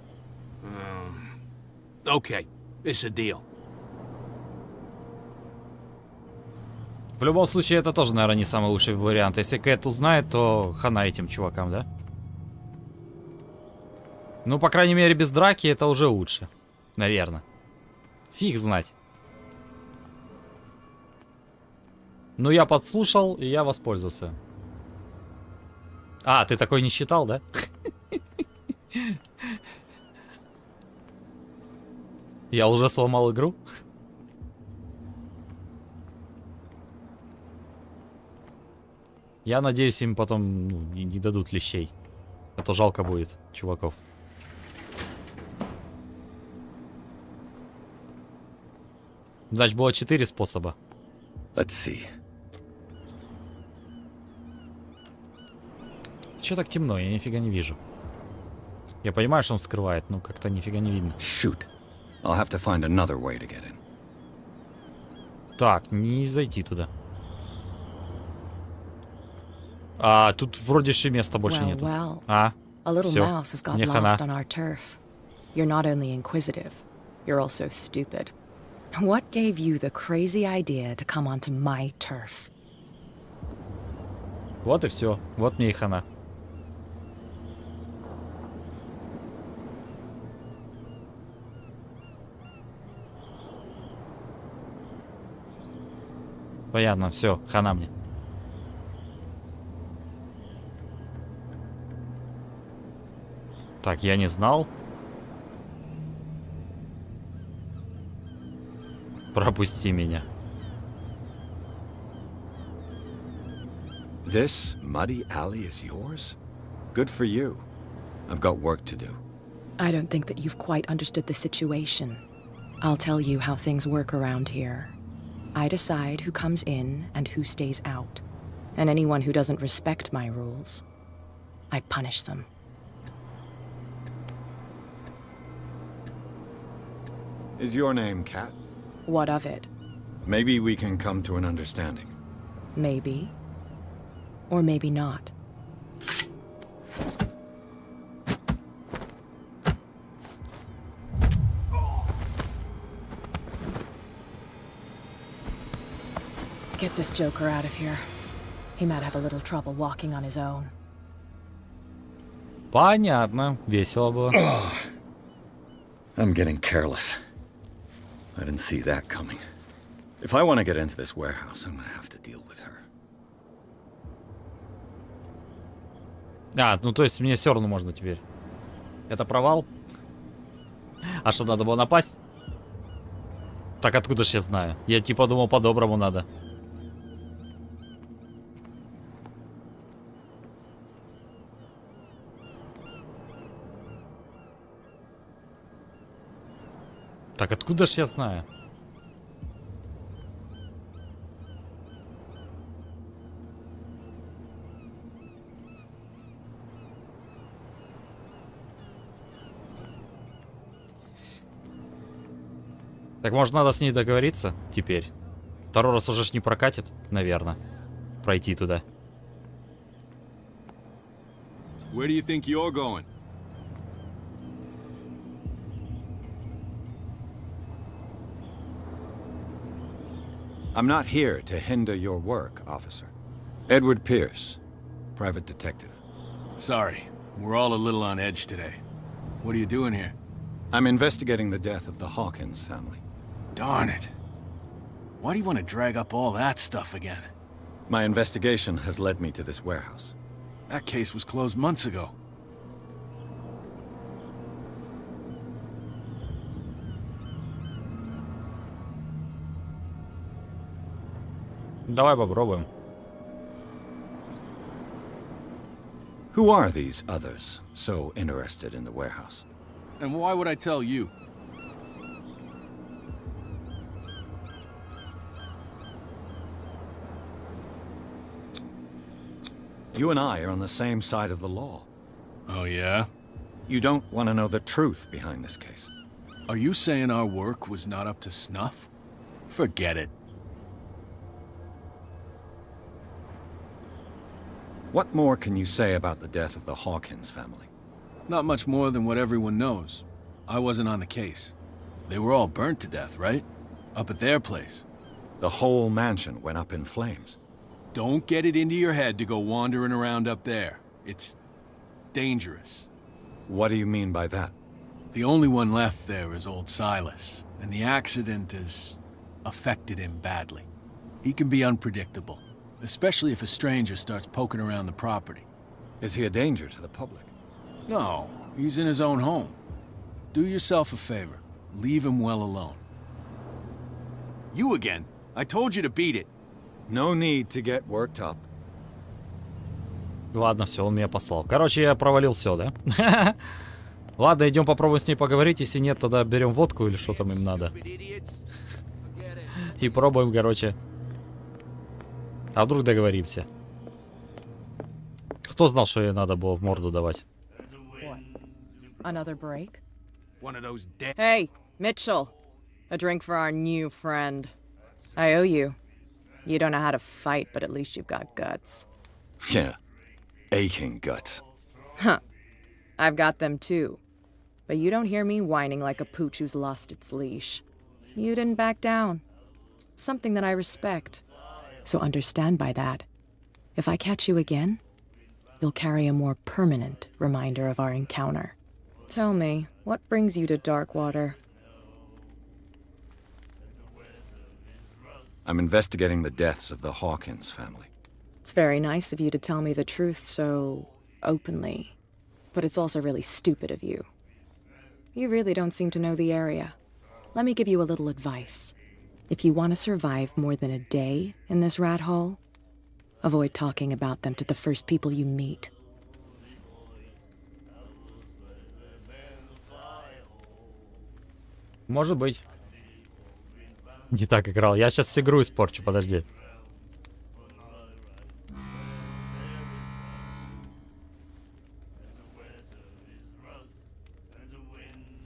Okay, it's a deal. В любом случае, это тоже, наверное, не самый лучший вариант. Если Кэт узнает, то хана этим чувакам, да? Ну, по крайней мере, без драки это уже лучше. Наверное. Фиг знать. Ну, я подслушал, и я воспользовался. А, ты такой не считал, да? Я уже сломал игру. Я надеюсь, им потом не дадут лещей. А то жалко будет чуваков. Значит, было 4 способа. Let's see. Чё так темно? Я нифига не вижу. Я понимаю, что он скрывает, но как-то нифига не видно. Shoot. I'll have to find another way to get in. Так, не зайти туда. А, тут вроде же места больше нету. А, A little всё. mouse has got Мне хана. lost on our turf. You're not only inquisitive, you're also stupid. What gave you the crazy idea to come onto my turf? Вот и все. Вот мне и хана. Понятно, все, хана мне. Так, я не знал. Пропусти меня. This muddy alley is yours? Good for you. I've got work to do. I don't think that you've quite understood the situation. I'll tell you how things work around here. I decide who comes in and who stays out. And anyone who doesn't respect my rules, I punish them. Is your name Kat? What of it? Maybe we can come to an understanding. Maybe. Or maybe not. Get this joker out of here. He might have a little trouble walking on his own. Понятно. Весело было. I'm getting careless. I didn't see that coming. If I want to get into this warehouse, I'm gonna have to deal with her. А, ну то есть мне все равно можно теперь. Это провал? А что, надо было напасть? Так откуда ж я знаю? Я типа думал, по-доброму надо. Так откуда ж я знаю? Так может надо с ней договориться теперь? Второй раз уже ж не прокатит, наверное. Пройти туда. Where do you think you're going? I'm not here to hinder your work, officer. Edward Pierce, private detective. Sorry, we're all a little on edge today. What are you doing here? I'm investigating the death of the Hawkins family. Darn it. Why do you want to drag up all that stuff again? My investigation has led me to this warehouse. That case was closed months ago. Давай попробуем. Who are these others so interested in the warehouse? And why would I tell you? You and I are on the same side of the law. Oh, yeah? You don't want to know the truth behind this case. Are you saying our work was not up to snuff? Forget it. What more can you say about the death of the Hawkins family? Not much more than what everyone knows. I wasn't on the case. They were all burnt to death, right? Up at their place. The whole mansion went up in flames. Don't get it into your head to go wandering around up there. It's dangerous. What do you mean by that? The only one left there is old Silas, and the accident has affected him badly. He can be unpredictable, especially if a stranger starts poking around the property. Is he a danger to the public? No, he's in his own home. Do yourself a favor. Leave him well alone. You again. I told you to beat it. No need to get worked up. Ладно, все, он меня послал. Короче, я провалил все, да? Ладно, идем попробуем с ней поговорить. Если нет, тогда берем водку или что там им надо. И пробуем, короче. А вдруг договоримся? Кто знал, что ей надо было в морду давать? Another break? One of those dead... Hey, Mitchell. A drink for our new friend. I owe you. You don't know how to fight, but at least you've got guts. Yeah. Aching guts. Huh. I've got them too. But you don't hear me whining like a pooch who's lost its leash. You didn't back down. Something that I respect. So understand by that. If I catch you again, you'll carry a more permanent reminder of our encounter. Tell me, what brings you to Darkwater? I'm investigating the deaths of the Hawkins family. It's very nice of you to tell me the truth so openly. But it's also really stupid of you. You really don't seem to know the area. Let me give you a little advice. If you want to survive more than a day in this rat hole, avoid talking about them to the first people you meet. Может быть. Не так играл. Я сейчас игру испорчу, подожди.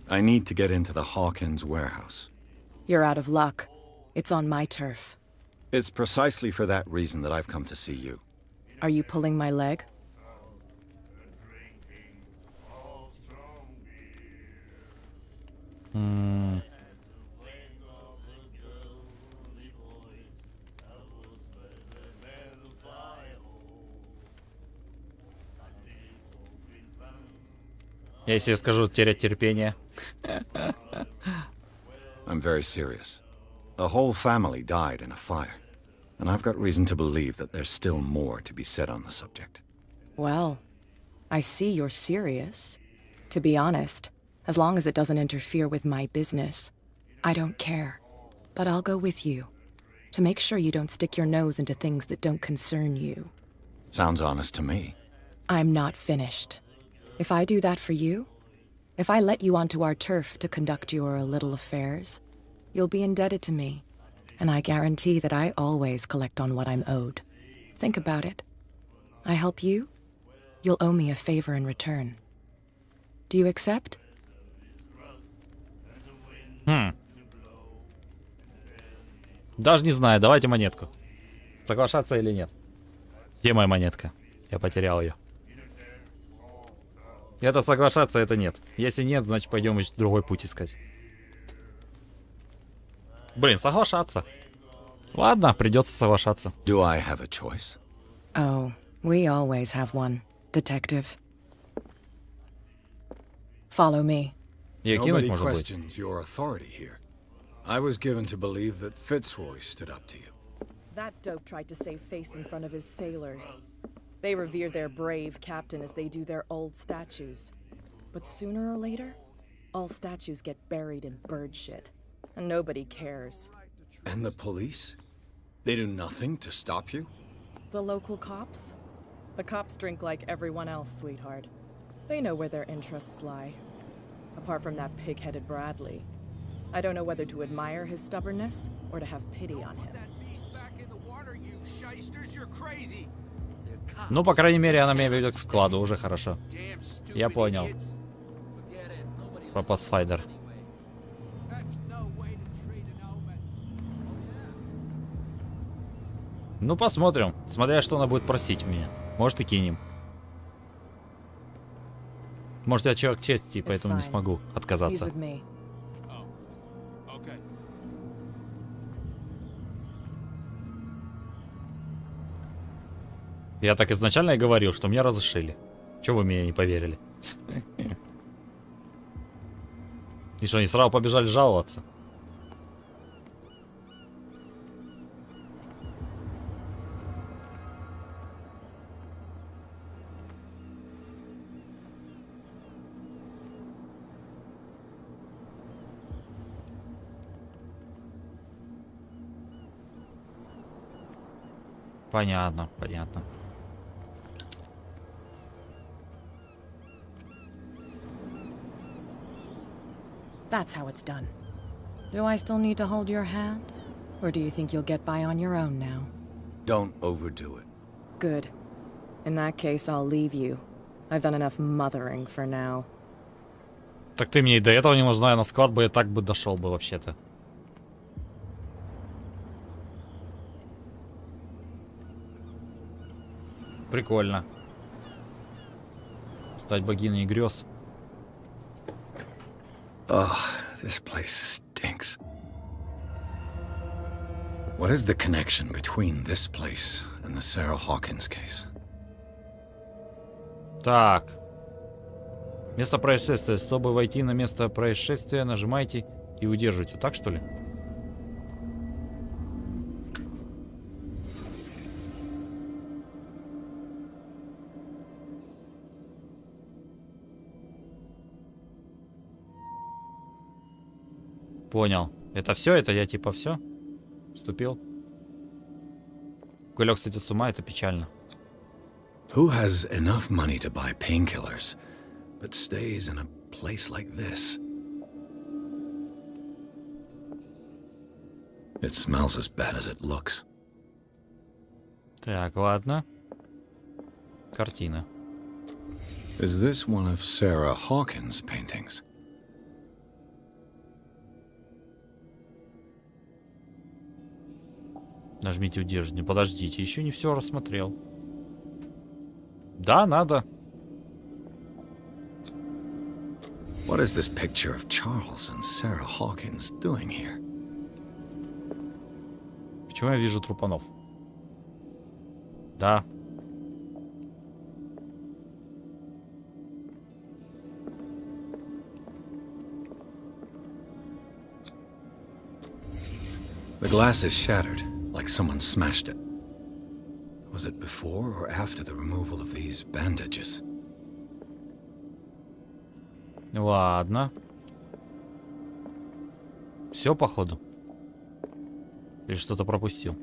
I need to get into the Hawkins warehouse. You're out of luck. It's on my turf. It's precisely for that reason that I've come to see you. Are you pulling my leg? Я себе скажу терять терпение. I'm very serious. A whole family died in a fire, and I've got reason to believe that there's still more to be said on the subject. Well, I see you're serious. To be honest, as long as it doesn't interfere with my business, I don't care. But I'll go with you, to make sure you don't stick your nose into things that don't concern you. Sounds honest to me. I'm not finished. If I do that for you, if I let you onto our turf to conduct your little affairs, you'll be indebted to me, and I guarantee that I always collect on what I'm owed. Think about it. I help you, you'll owe me a favor in return. Do you accept? Даже не знаю, давайте монетку. Соглашаться или нет? Где моя монетка? Я потерял ее. Это соглашаться, это нет. Если нет, значит пойдем другой путь искать. Блин, соглашаться. Ладно, придется соглашаться. Do I have a choice? Oh, we always have one, detective. Follow me. Я кинуть, Nobody может быть. questions your authority here. I was given to believe that Fitzroy stood up to you. That dope tried to save face in front of his sailors. They revere their brave captain as they do their old statues. But sooner or later, all statues get buried in bird shit. And nobody cares. And the police? They do nothing to stop you? The local cops? The cops drink like everyone else, sweetheart. They know where their interests lie. Apart from that pig-headed Bradley. I don't know whether to admire his stubbornness or to have pity on him. Ну, по крайней мере, она меня ведет к складу, уже хорошо. Я понял. Про Pathfinder. Ну, посмотрим. Смотря, что она будет просить у меня. Может, и кинем. Может, я человек чести, поэтому не смогу отказаться. Я так изначально и говорил, что меня разрешили. Чего вы меня не поверили? И что, они сразу побежали жаловаться? Понятно, понятно. That's how it's done. Do I still need to hold your hand? Or do you think you'll get by on your own now? Don't overdo it. Good. In that case, I'll leave you. I've done enough mothering for now. Так ты мне и до этого не нужна, я на склад бы и так бы дошел бы вообще-то. Прикольно. Стать богиней грез. Oh, this place stinks. What is the connection between this place and the Sarah Hawkins case? Так. Место происшествия. Чтобы войти на место происшествия, нажимайте и удерживайте. Так, что ли? Понял. Это все? Это я типа все? Вступил. Кулек, кстати, с ума, это печально. Who has enough money to buy painkillers, but stays in a place like this? It smells as bad as it looks. Так, ладно. Картина. Is this one of Sarah Hawkins' paintings? Нажмите удержание. Подождите, еще не все рассмотрел. Да, надо. What is this picture of Charles and Sarah Hawkins doing here? Почему я вижу трупанов? Да. The glass is shattered, like someone smashed it. Was it before or after the removal of these bandages? Ладно. Все, походу. Или что-то пропустил.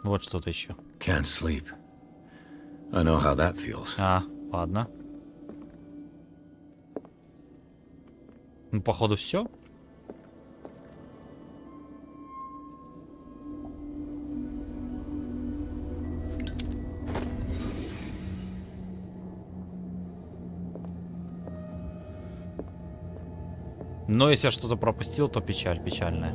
Вот что-то еще. Can't sleep. I know how that feels. А, ладно. Ну, походу, все. Но если я что-то пропустил, то печаль печальная.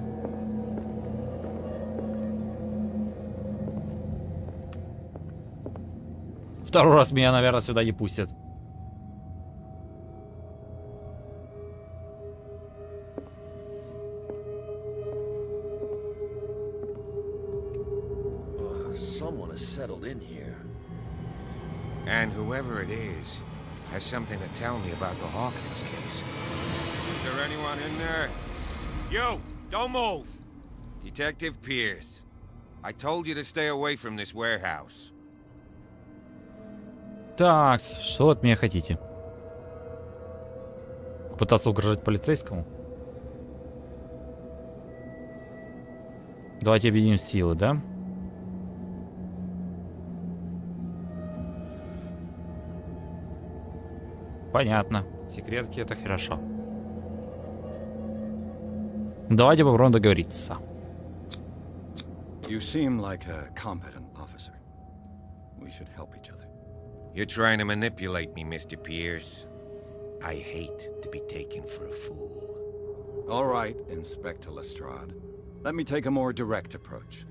Второй раз меня, наверное, сюда не пустят. Someone has settled in here. And whoever it is has something to tell me about the Hawkins case. Is there anyone in there? You! Don't move! Detective Pierce. I told you to stay away from this warehouse. Так, что от меня хотите? Пытаться угрожать полицейскому? Давайте объединим силы, да? Понятно. Секретки — это хорошо. Давайте попробуем договориться. You seem like a competent officer. We should help each other. You're trying to manipulate me, Mr. Pierce. I hate to be taken for a fool. All right, Inspector Lestrade. Let me take a more direct approach.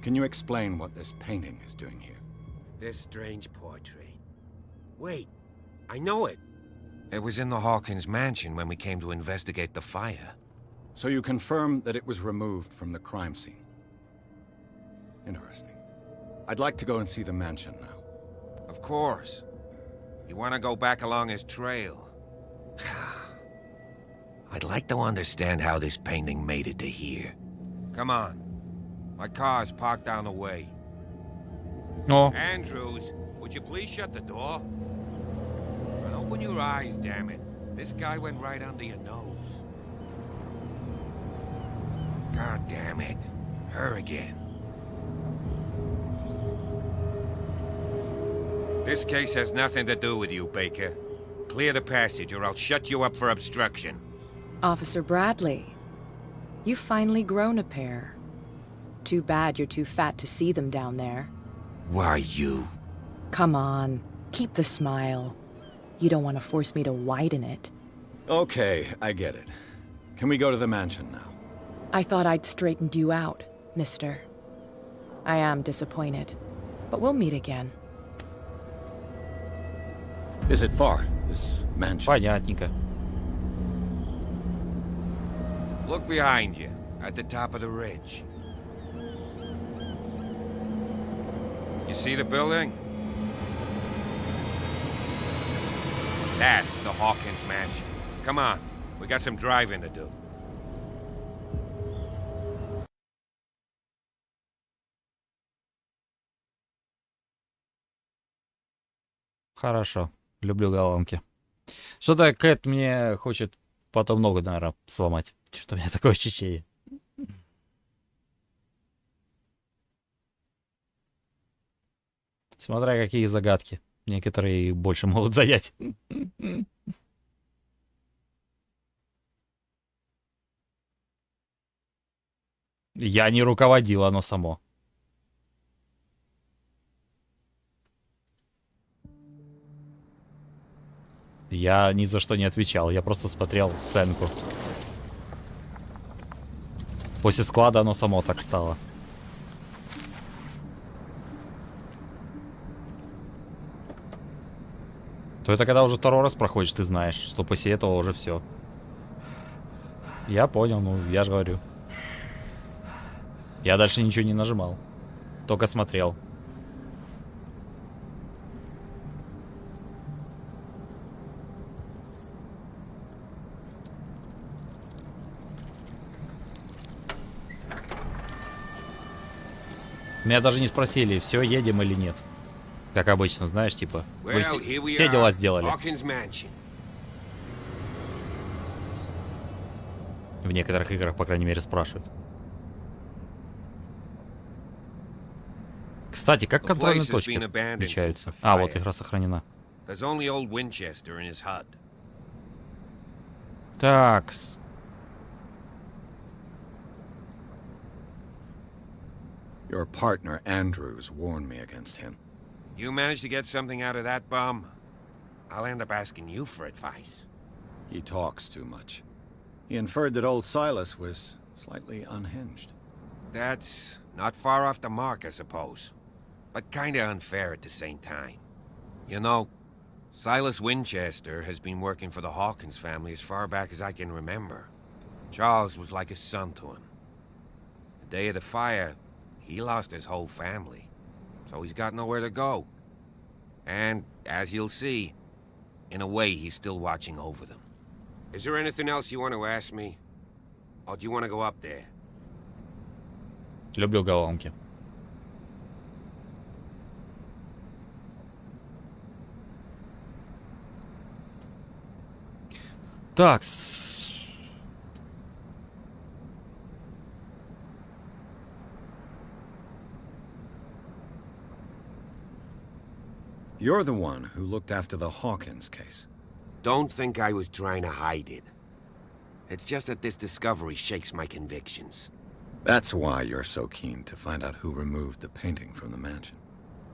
Can you explain what this painting is doing here? This strange portrait. Wait, I know it. It was in the Hawkins mansion when we came to investigate the fire. So you confirm that it was removed from the crime scene. Interesting. I'd like to go and see the mansion now. Of course. You want to go back along his trail? I'd like to understand how this painting made it to here. Come on. My car's parked down the way. No. Andrews, would you please shut the door? And open your eyes, damn it. This guy went right under your nose. God damn it. Her again. This case has nothing to do with you, Baker. Clear the passage or I'll shut you up for obstruction. Officer Bradley, you've finally grown a pair. Too bad you're too fat to see them down there. Why, you... Come on, keep the smile. You don't want to force me to widen it. Okay, I get it. Can we go to the mansion now? I thought I'd straightened you out, mister. I am disappointed, but we'll meet again. Is it far, this mansion? Понятненько. Look behind you, at the top of the ridge. You see the building? That's the Hawkins mansion. Come on, we got some driving to do. Хорошо. Люблю головоломки. Что-то Кэт мне хочет потом ногу, наверное, сломать. Что-то у меня такое ощущение. Смотря какие загадки. Некоторые больше могут занять. Я не руководил, оно само. Я ни за что не отвечал, я просто смотрел сценку. После склада оно само так стало. То это когда уже второй раз проходишь, ты знаешь, что после этого уже все. Я понял, ну я же говорю. Я дальше ничего не нажимал. Только смотрел. Меня даже не спросили, все, едем или нет. Как обычно, знаешь, типа, вы все дела сделали. В некоторых играх, по крайней мере, спрашивают. Кстати, как контрольные точки отличаются? А, вот игра сохранена. Такс. Your partner, Andrews, warned me against him. You managed to get something out of that bum? I'll end up asking you for advice. He talks too much. He inferred that old Silas was slightly unhinged. That's not far off the mark, I suppose. But kinda unfair at the same time. You know, Silas Winchester has been working for the Hawkins family as far back as I can remember. Charles was like a son to him. The day of the fire, he lost his whole family. So he's got nowhere to go. And, as you'll see, in a way he's still watching over them. Is there anything else you want to ask me? Or do you want to go up there? Люблю головоломки. Так. You're the one who looked after the Hawkins case. Don't think I was trying to hide it. It's just that this discovery shakes my convictions. That's why you're so keen to find out who removed the painting from the mansion.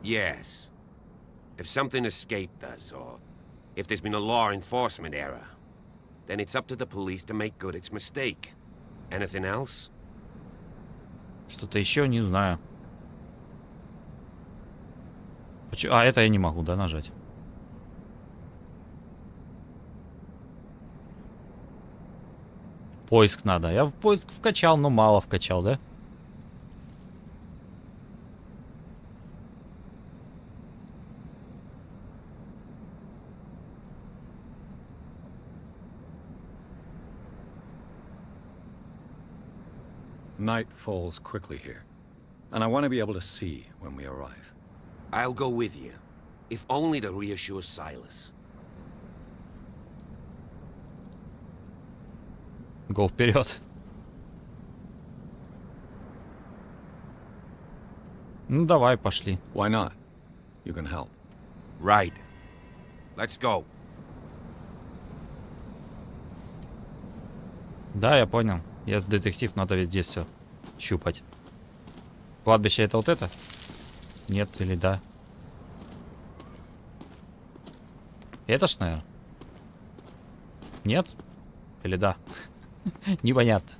Yes. If something escaped us, or if there's been a law enforcement error, then it's up to the police to make good its mistake. Anything else? Что-то еще не знаю. А, это я не могу, да, нажать? Поиск надо. Я в поиск вкачал, но мало вкачал, да? Night falls quickly here, and I want to be able to see when we arrive. I'll go with you, if only to reassure Silas. Го вперед. Ну давай, пошли. Why not? You can help. Right. Let's go. Да, я понял. Я детектив, надо везде все щупать. Кладбище это вот это? Нет или да? Это ж, наверное. Нет? Или да? Непонятно.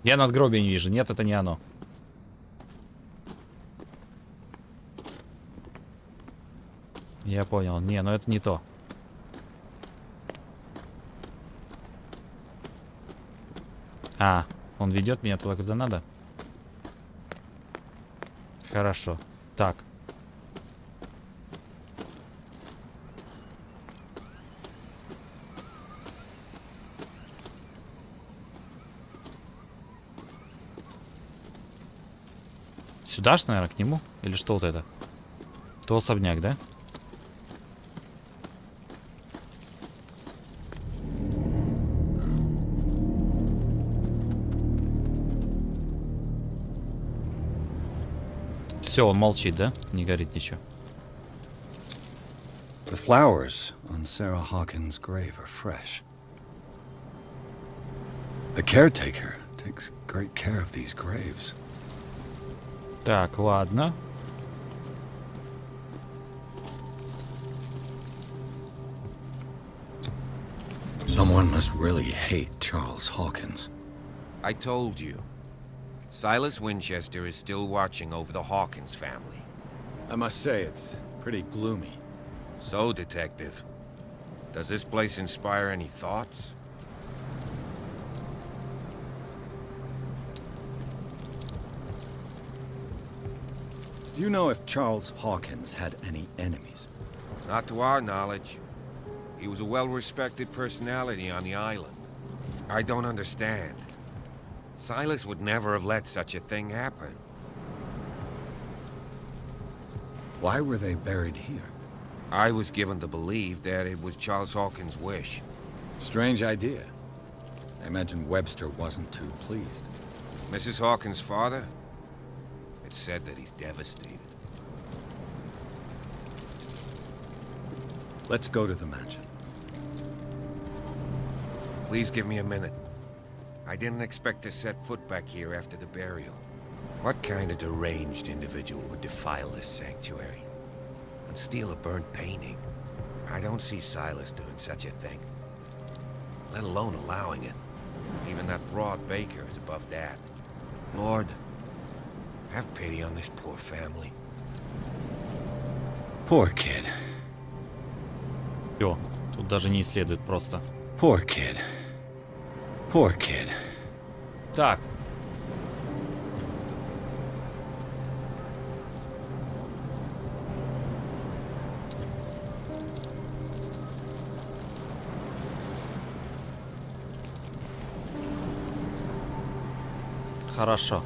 Я надгробие не вижу. Нет, это не оно. Я понял. Не, ну это не то. А, он ведет меня туда, куда надо? Хорошо. Так. Сюда ж, наверное, к нему? Или что вот это? То особняк, да? Все, он молчит, да? Не горит ничего. The flowers on Sarah Hawkins' grave are fresh. The caretaker takes great care of these graves. Так, ладно. Someone must really hate Charles Hawkins. I told you. Silas Winchester is still watching over the Hawkins family. I must say, it's pretty gloomy. So, Detective, does this place inspire any thoughts? Do you know if Charles Hawkins had any enemies? Not to our knowledge. He was a well-respected personality on the island. I don't understand. Silas would never have let such a thing happen. Why were they buried here? I was given to believe that it was Charles Hawkins' wish. Strange idea. I imagine Webster wasn't too pleased. Mrs. Hawkins' father? It's said that he's devastated. Let's go to the mansion. Please give me a minute. I didn't expect to set foot back here after the burial. What kind of deranged individual would defile this sanctuary? And steal a burnt painting? I don't see Silas doing such a thing. Let alone allowing it. Even that broad baker is above that. Lord, have pity on this poor family. Poor kid. Всё, тут даже не исследует просто. Poor kid. Poor kid. Так. Хорошо.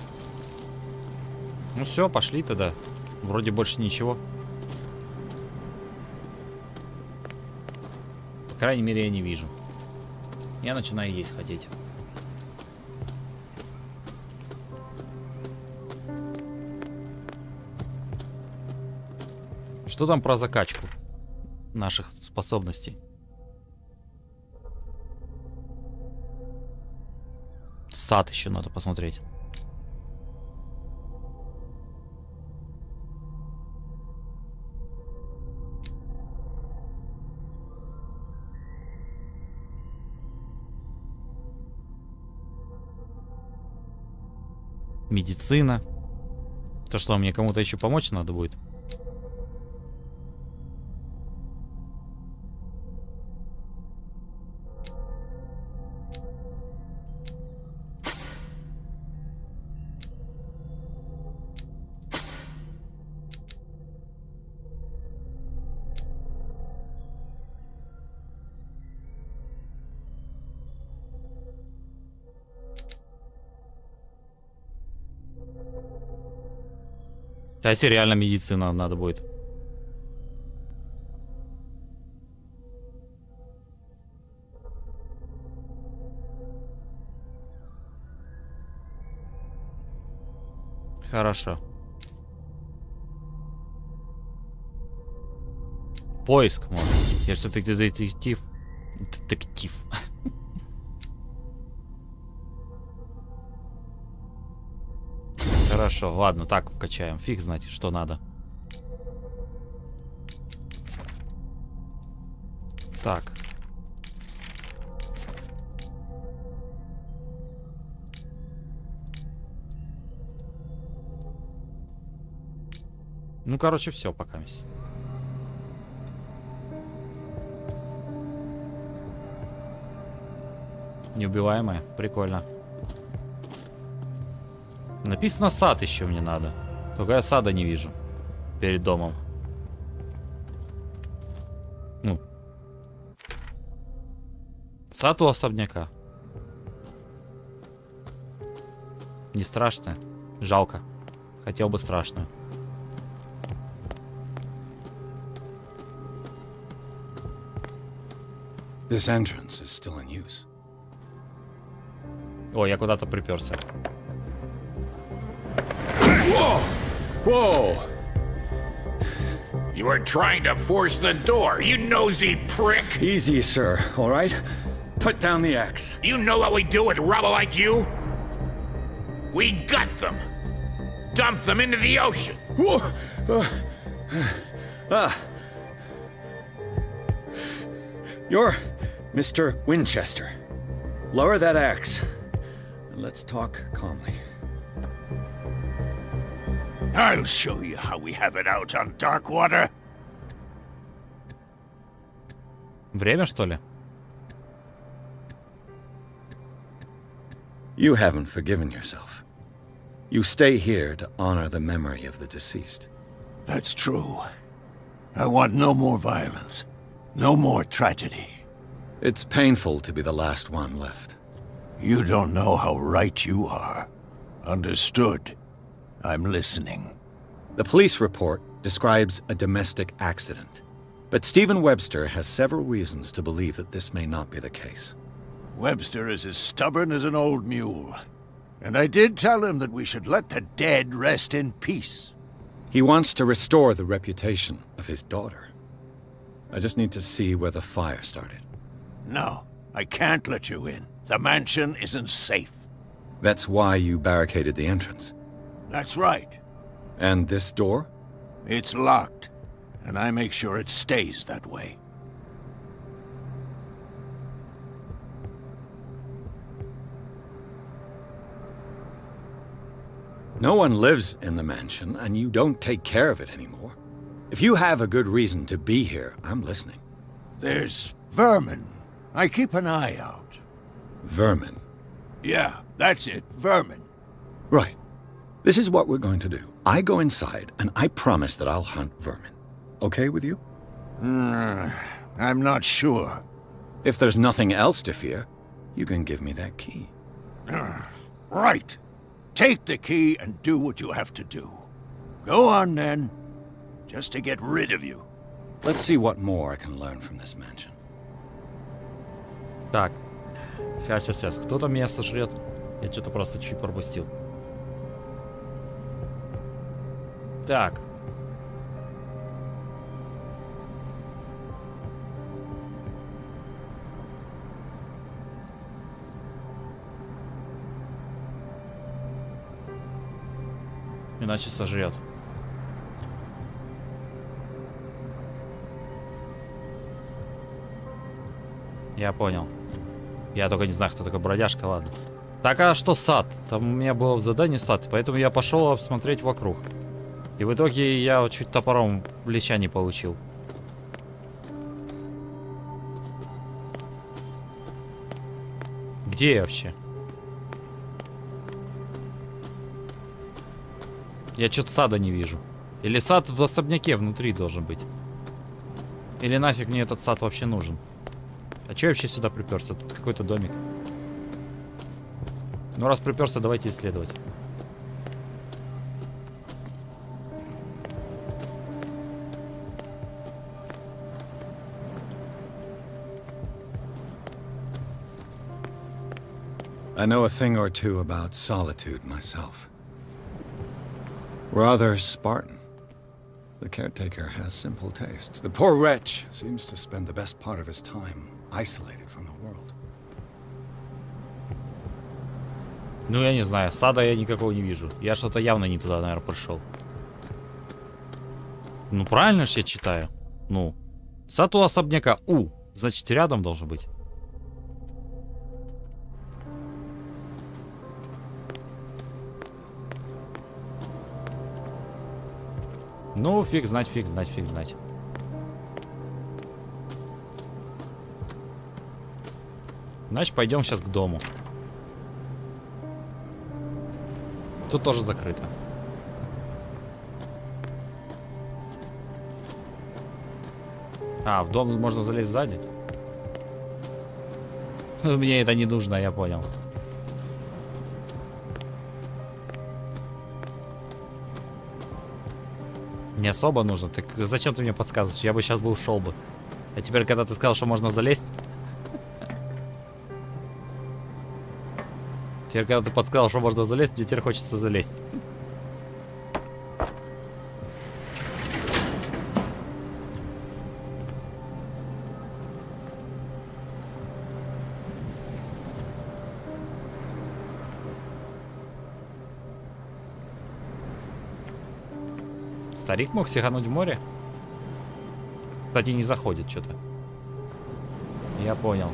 Ну все, пошли тогда. Вроде больше ничего. По крайней мере, я не вижу. Я начинаю есть хотеть. Что там про закачку наших способностей? Сад еще надо посмотреть. Медицина. То что, мне кому-то еще помочь надо будет? А если реально медицина надо будет? Хорошо. Поиск, может. Я же все-таки детектив. Детектив. Хорошо, ладно, так вкачаем. Фиг знать, что надо. Так. Ну, короче, все, пока мисс. Неубиваемая, прикольно. Написано сад еще мне надо. Только я сада не вижу. Перед домом. Ну. Сад у особняка. Не страшно. Жалко. Хотел бы страшную. This entrance is still in use. О, я куда-то приперся. Whoa! You were trying to force the door, you nosy prick! Easy, sir, all right? Put down the axe. You know what we do with rubble like you? We gut them. Dump them into the ocean. Whoa! You're Mr. Winchester. Lower that axe. And let's talk calmly. I'll show you how we have it out on dark water. Время, что ли? You haven't forgiven yourself. You stay here to honor the memory of the deceased. That's true. I want no more violence. No more tragedy. It's painful to be the last one left. You don't know how right you are. Understood. I'm listening. The police report describes a domestic accident, but Stephen Webster has several reasons to believe that this may not be the case. Webster is as stubborn as an old mule. And I did tell him that we should let the dead rest in peace. He wants to restore the reputation of his daughter. I just need to see where the fire started. No, I can't let you in. The mansion isn't safe. That's why you barricaded the entrance. That's right. And this door? It's locked, and I make sure it stays that way. No one lives in the mansion, and you don't take care of it anymore. If you have a good reason to be here, I'm listening. There's vermin. I keep an eye out. Vermin? Yeah, that's it, vermin. Right. This is what we're going to do. I go inside, and I promise that I'll hunt vermin. Okay with you? I'm not sure. If there's nothing else to fear, you can give me that key. Right. Take the key and do what you have to do. Go on, then. Just to get rid of you. Let's see what more I can learn from this mansion. Так. Сейчас. Кто-то меня сожрет. Я что-то просто чуть пропустил. Так. Иначе сожрет. Я понял. Я только не знаю, кто такой бродяжка, ладно. Так, а что сад? Там у меня было в задании сад, поэтому я пошел обсмотреть вокруг. И в итоге я чуть топором леща не получил. Где я вообще? Я что-то сада не вижу. Или сад в особняке внутри должен быть. Или нафиг мне этот сад вообще нужен? А чё я вообще сюда приперся? Тут какой-то домик. Ну раз приперся, давайте исследовать. I know a thing or two about solitude myself. Rather Spartan. The caretaker has simple tastes. The poor wretch seems to spend the best part of his time isolated from the world. Ну я не знаю, сада я никакого не вижу. Я что-то явно не туда, наверное, пришел. Ну правильно же я читаю. Ну, сад у особняка У. Значит, рядом должен быть. Ну, фиг знать, фиг знать, фиг знать. Значит, пойдем сейчас к дому. Тут тоже закрыто. А, в дом можно залезть сзади? Мне это не нужно, я понял. Не особо нужно. Так зачем ты мне подсказываешь? Я бы сейчас бы ушел бы. А теперь, когда ты сказал, что можно залезть... Теперь, когда ты подсказал, что можно залезть, мне теперь хочется залезть. Старик мог сигануть в море? Кстати, не заходит что-то. Я понял.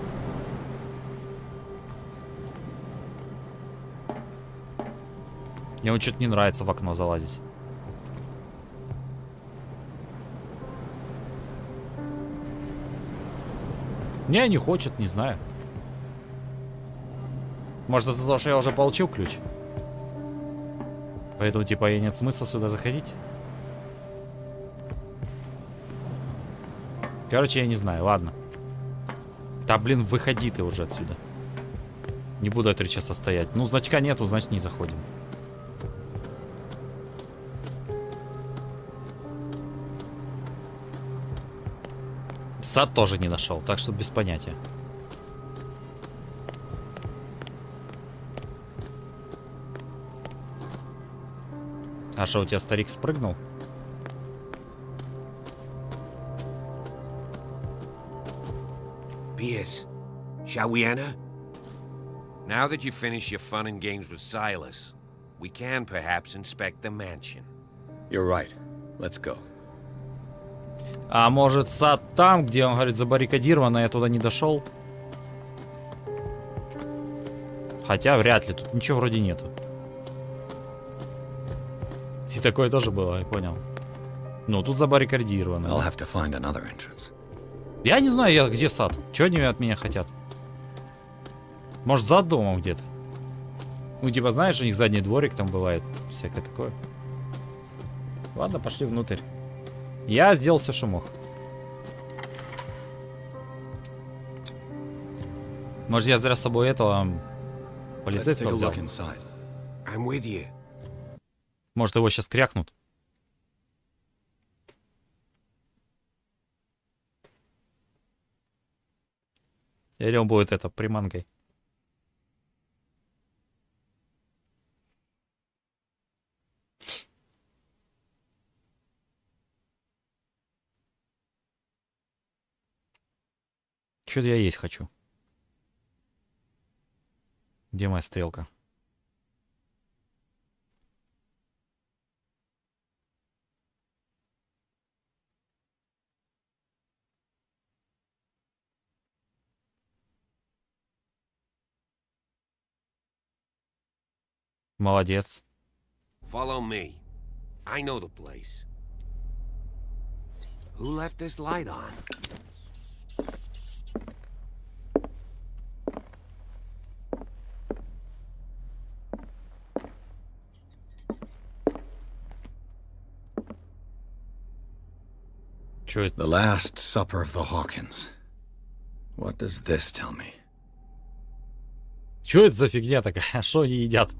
Мне вот что-то не нравится в окно залазить. Не хочет, не знаю. Может, из-за того, что я уже получил ключ? Поэтому, типа, и нет смысла сюда заходить? Короче, я не знаю, ладно. Да, блин, выходи ты уже отсюда. Не буду 3 часа стоять. Ну, значка нету, значит, не заходим. Сад тоже не нашел, так что без понятия. А что, у тебя старик спрыгнул? Pierce, shall we enter? Now that you've finished your fun and games with Silas, we can perhaps inspect the mansion. You're right. Let's go. А может, сад там, где он говорит забаррикадирован, а я туда не дошел? Хотя вряд ли, тут ничего вроде нету. И такое тоже было, я понял. Ну, тут забаррикадировано. I'll have to find another entrance. Я не знаю, где сад. Чего они от меня хотят? Может, за домом где-то? Ну, типа, знаешь, у них задний дворик там бывает. Всякое такое. Ладно, пошли внутрь. Я сделал все, что мог. Может, я зря с собой этого полицейского взял? I'm with you. Может, его сейчас крякнут? Или он будет это, приманкой? Что-то я есть хочу. Где моя стрелка? Молодец. Follow me. I know the place. Who left this light on? The Last Supper of the Hawkins. What does this tell me? Что это за фигня такая? Что они едят?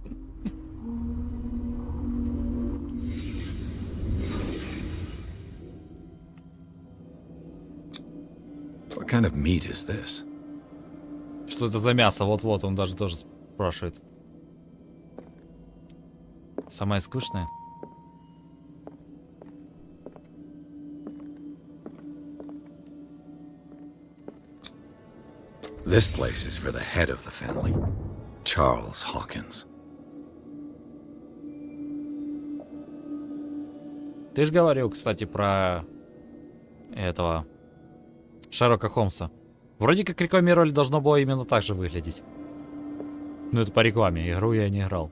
What kind of meat is this? Что это за мясо? Вот-вот, он даже тоже спрашивает. Самое скучное? This place is for the head of the family, Charles Hawkins. Ты же говорил, кстати, про этого Шерлока Холмса. Вроде как рекламировали, должно было именно так же выглядеть. Ну это по рекламе, игру я не играл.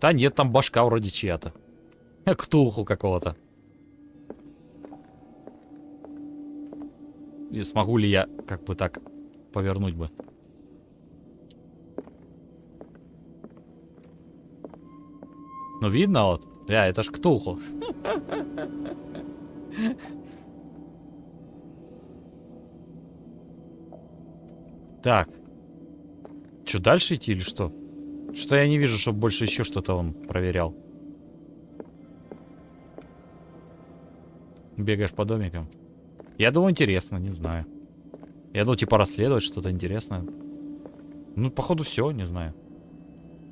Да нет, там башка вроде чья-то. Ктулху какого-то. И смогу ли я как бы так повернуть бы? Ну видно вот. Это ж Ктулху. Так. Что, дальше идти или что? Что я не вижу, чтобы больше еще что-то он проверял. Бегаешь по домикам. Я думаю, интересно, не знаю. Я думал, типа, расследовать что-то интересное. Ну, походу, все, не знаю.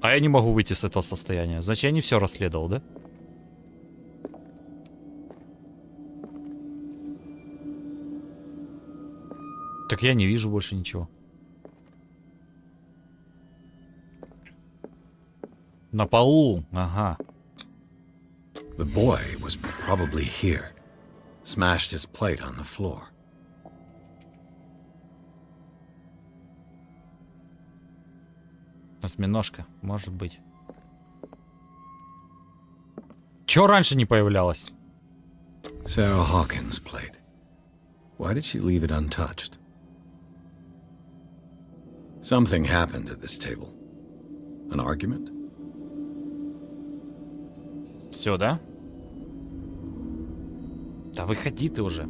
А я не могу выйти с этого состояния. Значит, я не все расследовал, да? Так я не вижу больше ничего. На полу, ага. The boy was probably here. Smashed his plate on the floor. Осьминожка, может быть. Чё раньше не появлялось? Sarah Hawkins' plate. Why did she leave it untouched? Something happened at this table. An argument? Все, да? Да выходи ты уже.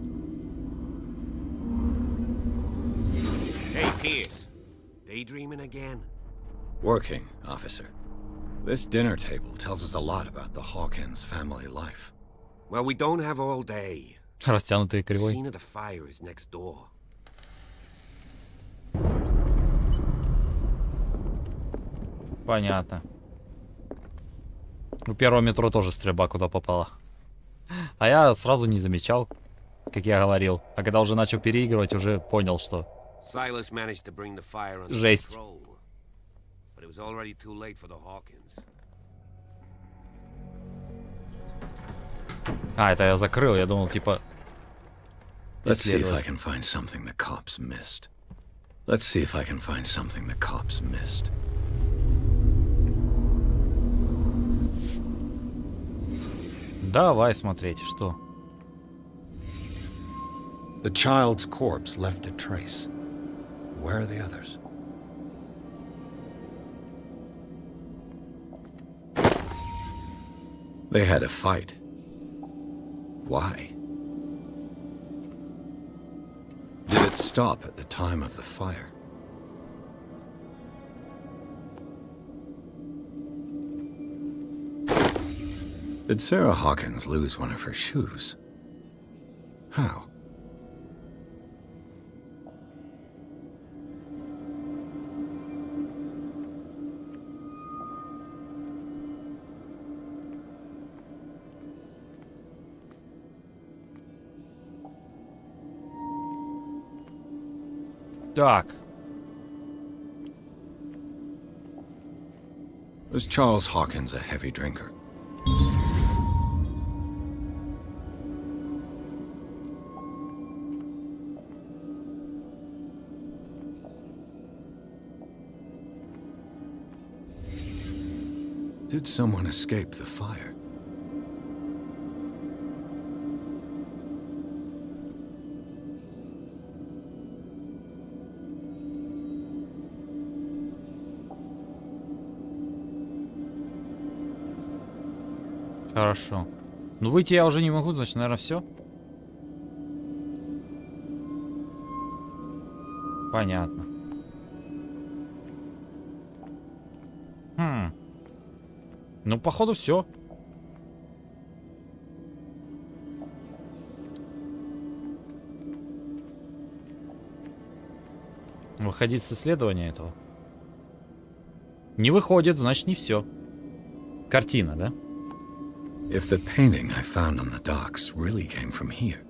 Hey, Pierce. Daydreaming again? Working, officer. This dinner table tells us a lot about the Hawkins family life. Well, we don't have all day. Растянутый и The кривой. scene of the fire is next door. Понятно. У первого метро тоже стрельба куда попала. А я сразу не замечал, как я говорил. А когда уже начал переигрывать, уже понял, что... Silas managed to bring the fire under Жесть. control. But it was already too late for the Hawkins. А, это я закрыл, я думал, типа... Let's see if I исследовать. can find something the cops missed. Let's see if I can find something the cops missed. Давай смотреть, что? The child's corpse left a trace. Where are the others? They had a fight. Why? Did it stop at the time of the fire? Did Sarah Hawkins lose one of her shoes? How? Так. Was Charles Hawkins a heavy drinker? Did someone escape the fire? Хорошо. Ну выйти я уже не могу, значит, наверное, все. Понятно. Ну, походу, все. Выходить с исследования этого. Не выходит, значит, не все. Картина, да? If the painting I found on the docks really came from here,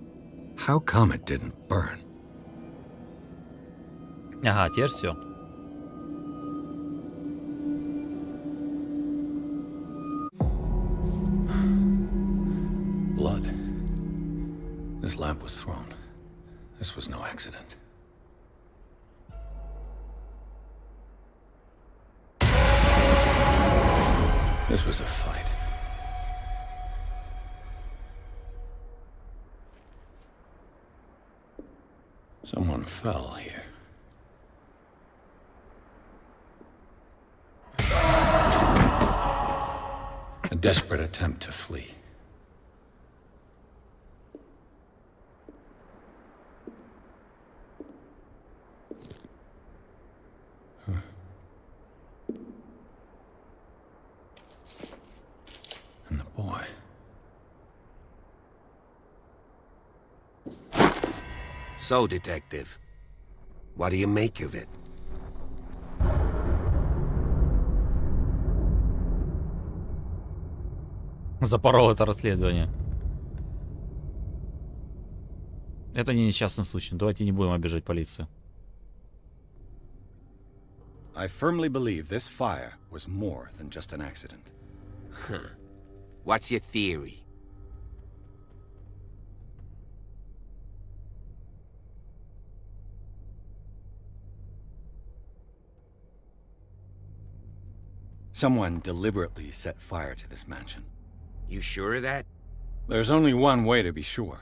how come it didn't burn? Ага, теперь все. Blood. This lamp was thrown. This was no accident. This was a fight. Someone fell here. A desperate attempt to flee. And the boy. So, Detective, what do you make of it? Запорол это расследование. Это не несчастный случай. Давайте не будем обижать полицию. I firmly believe this fire was more than just an accident. Huh. What's your theory? Someone deliberately set fire to this mansion. You sure of that? There's only one way to be sure.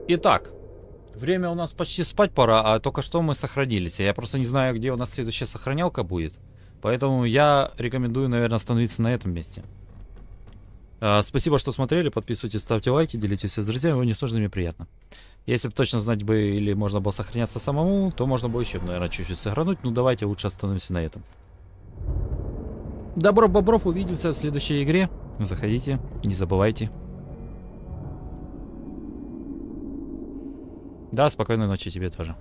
Итак, время у нас почти спать пора, а только что мы сохранились. Я просто не знаю, где у нас следующая сохранялка будет. Поэтому я рекомендую, наверное, остановиться на этом месте. Спасибо, что смотрели. Подписывайтесь, ставьте лайки, делитесь с друзьями. Мне сложно, мне приятно. Если бы точно знать бы или можно было сохраняться самому, то можно было еще, наверное, чуть-чуть сохрануть. Ну, давайте лучше остановимся на этом. Добро, бобров, увидимся в следующей игре. Заходите, не забывайте. Да, спокойной ночи тебе тоже.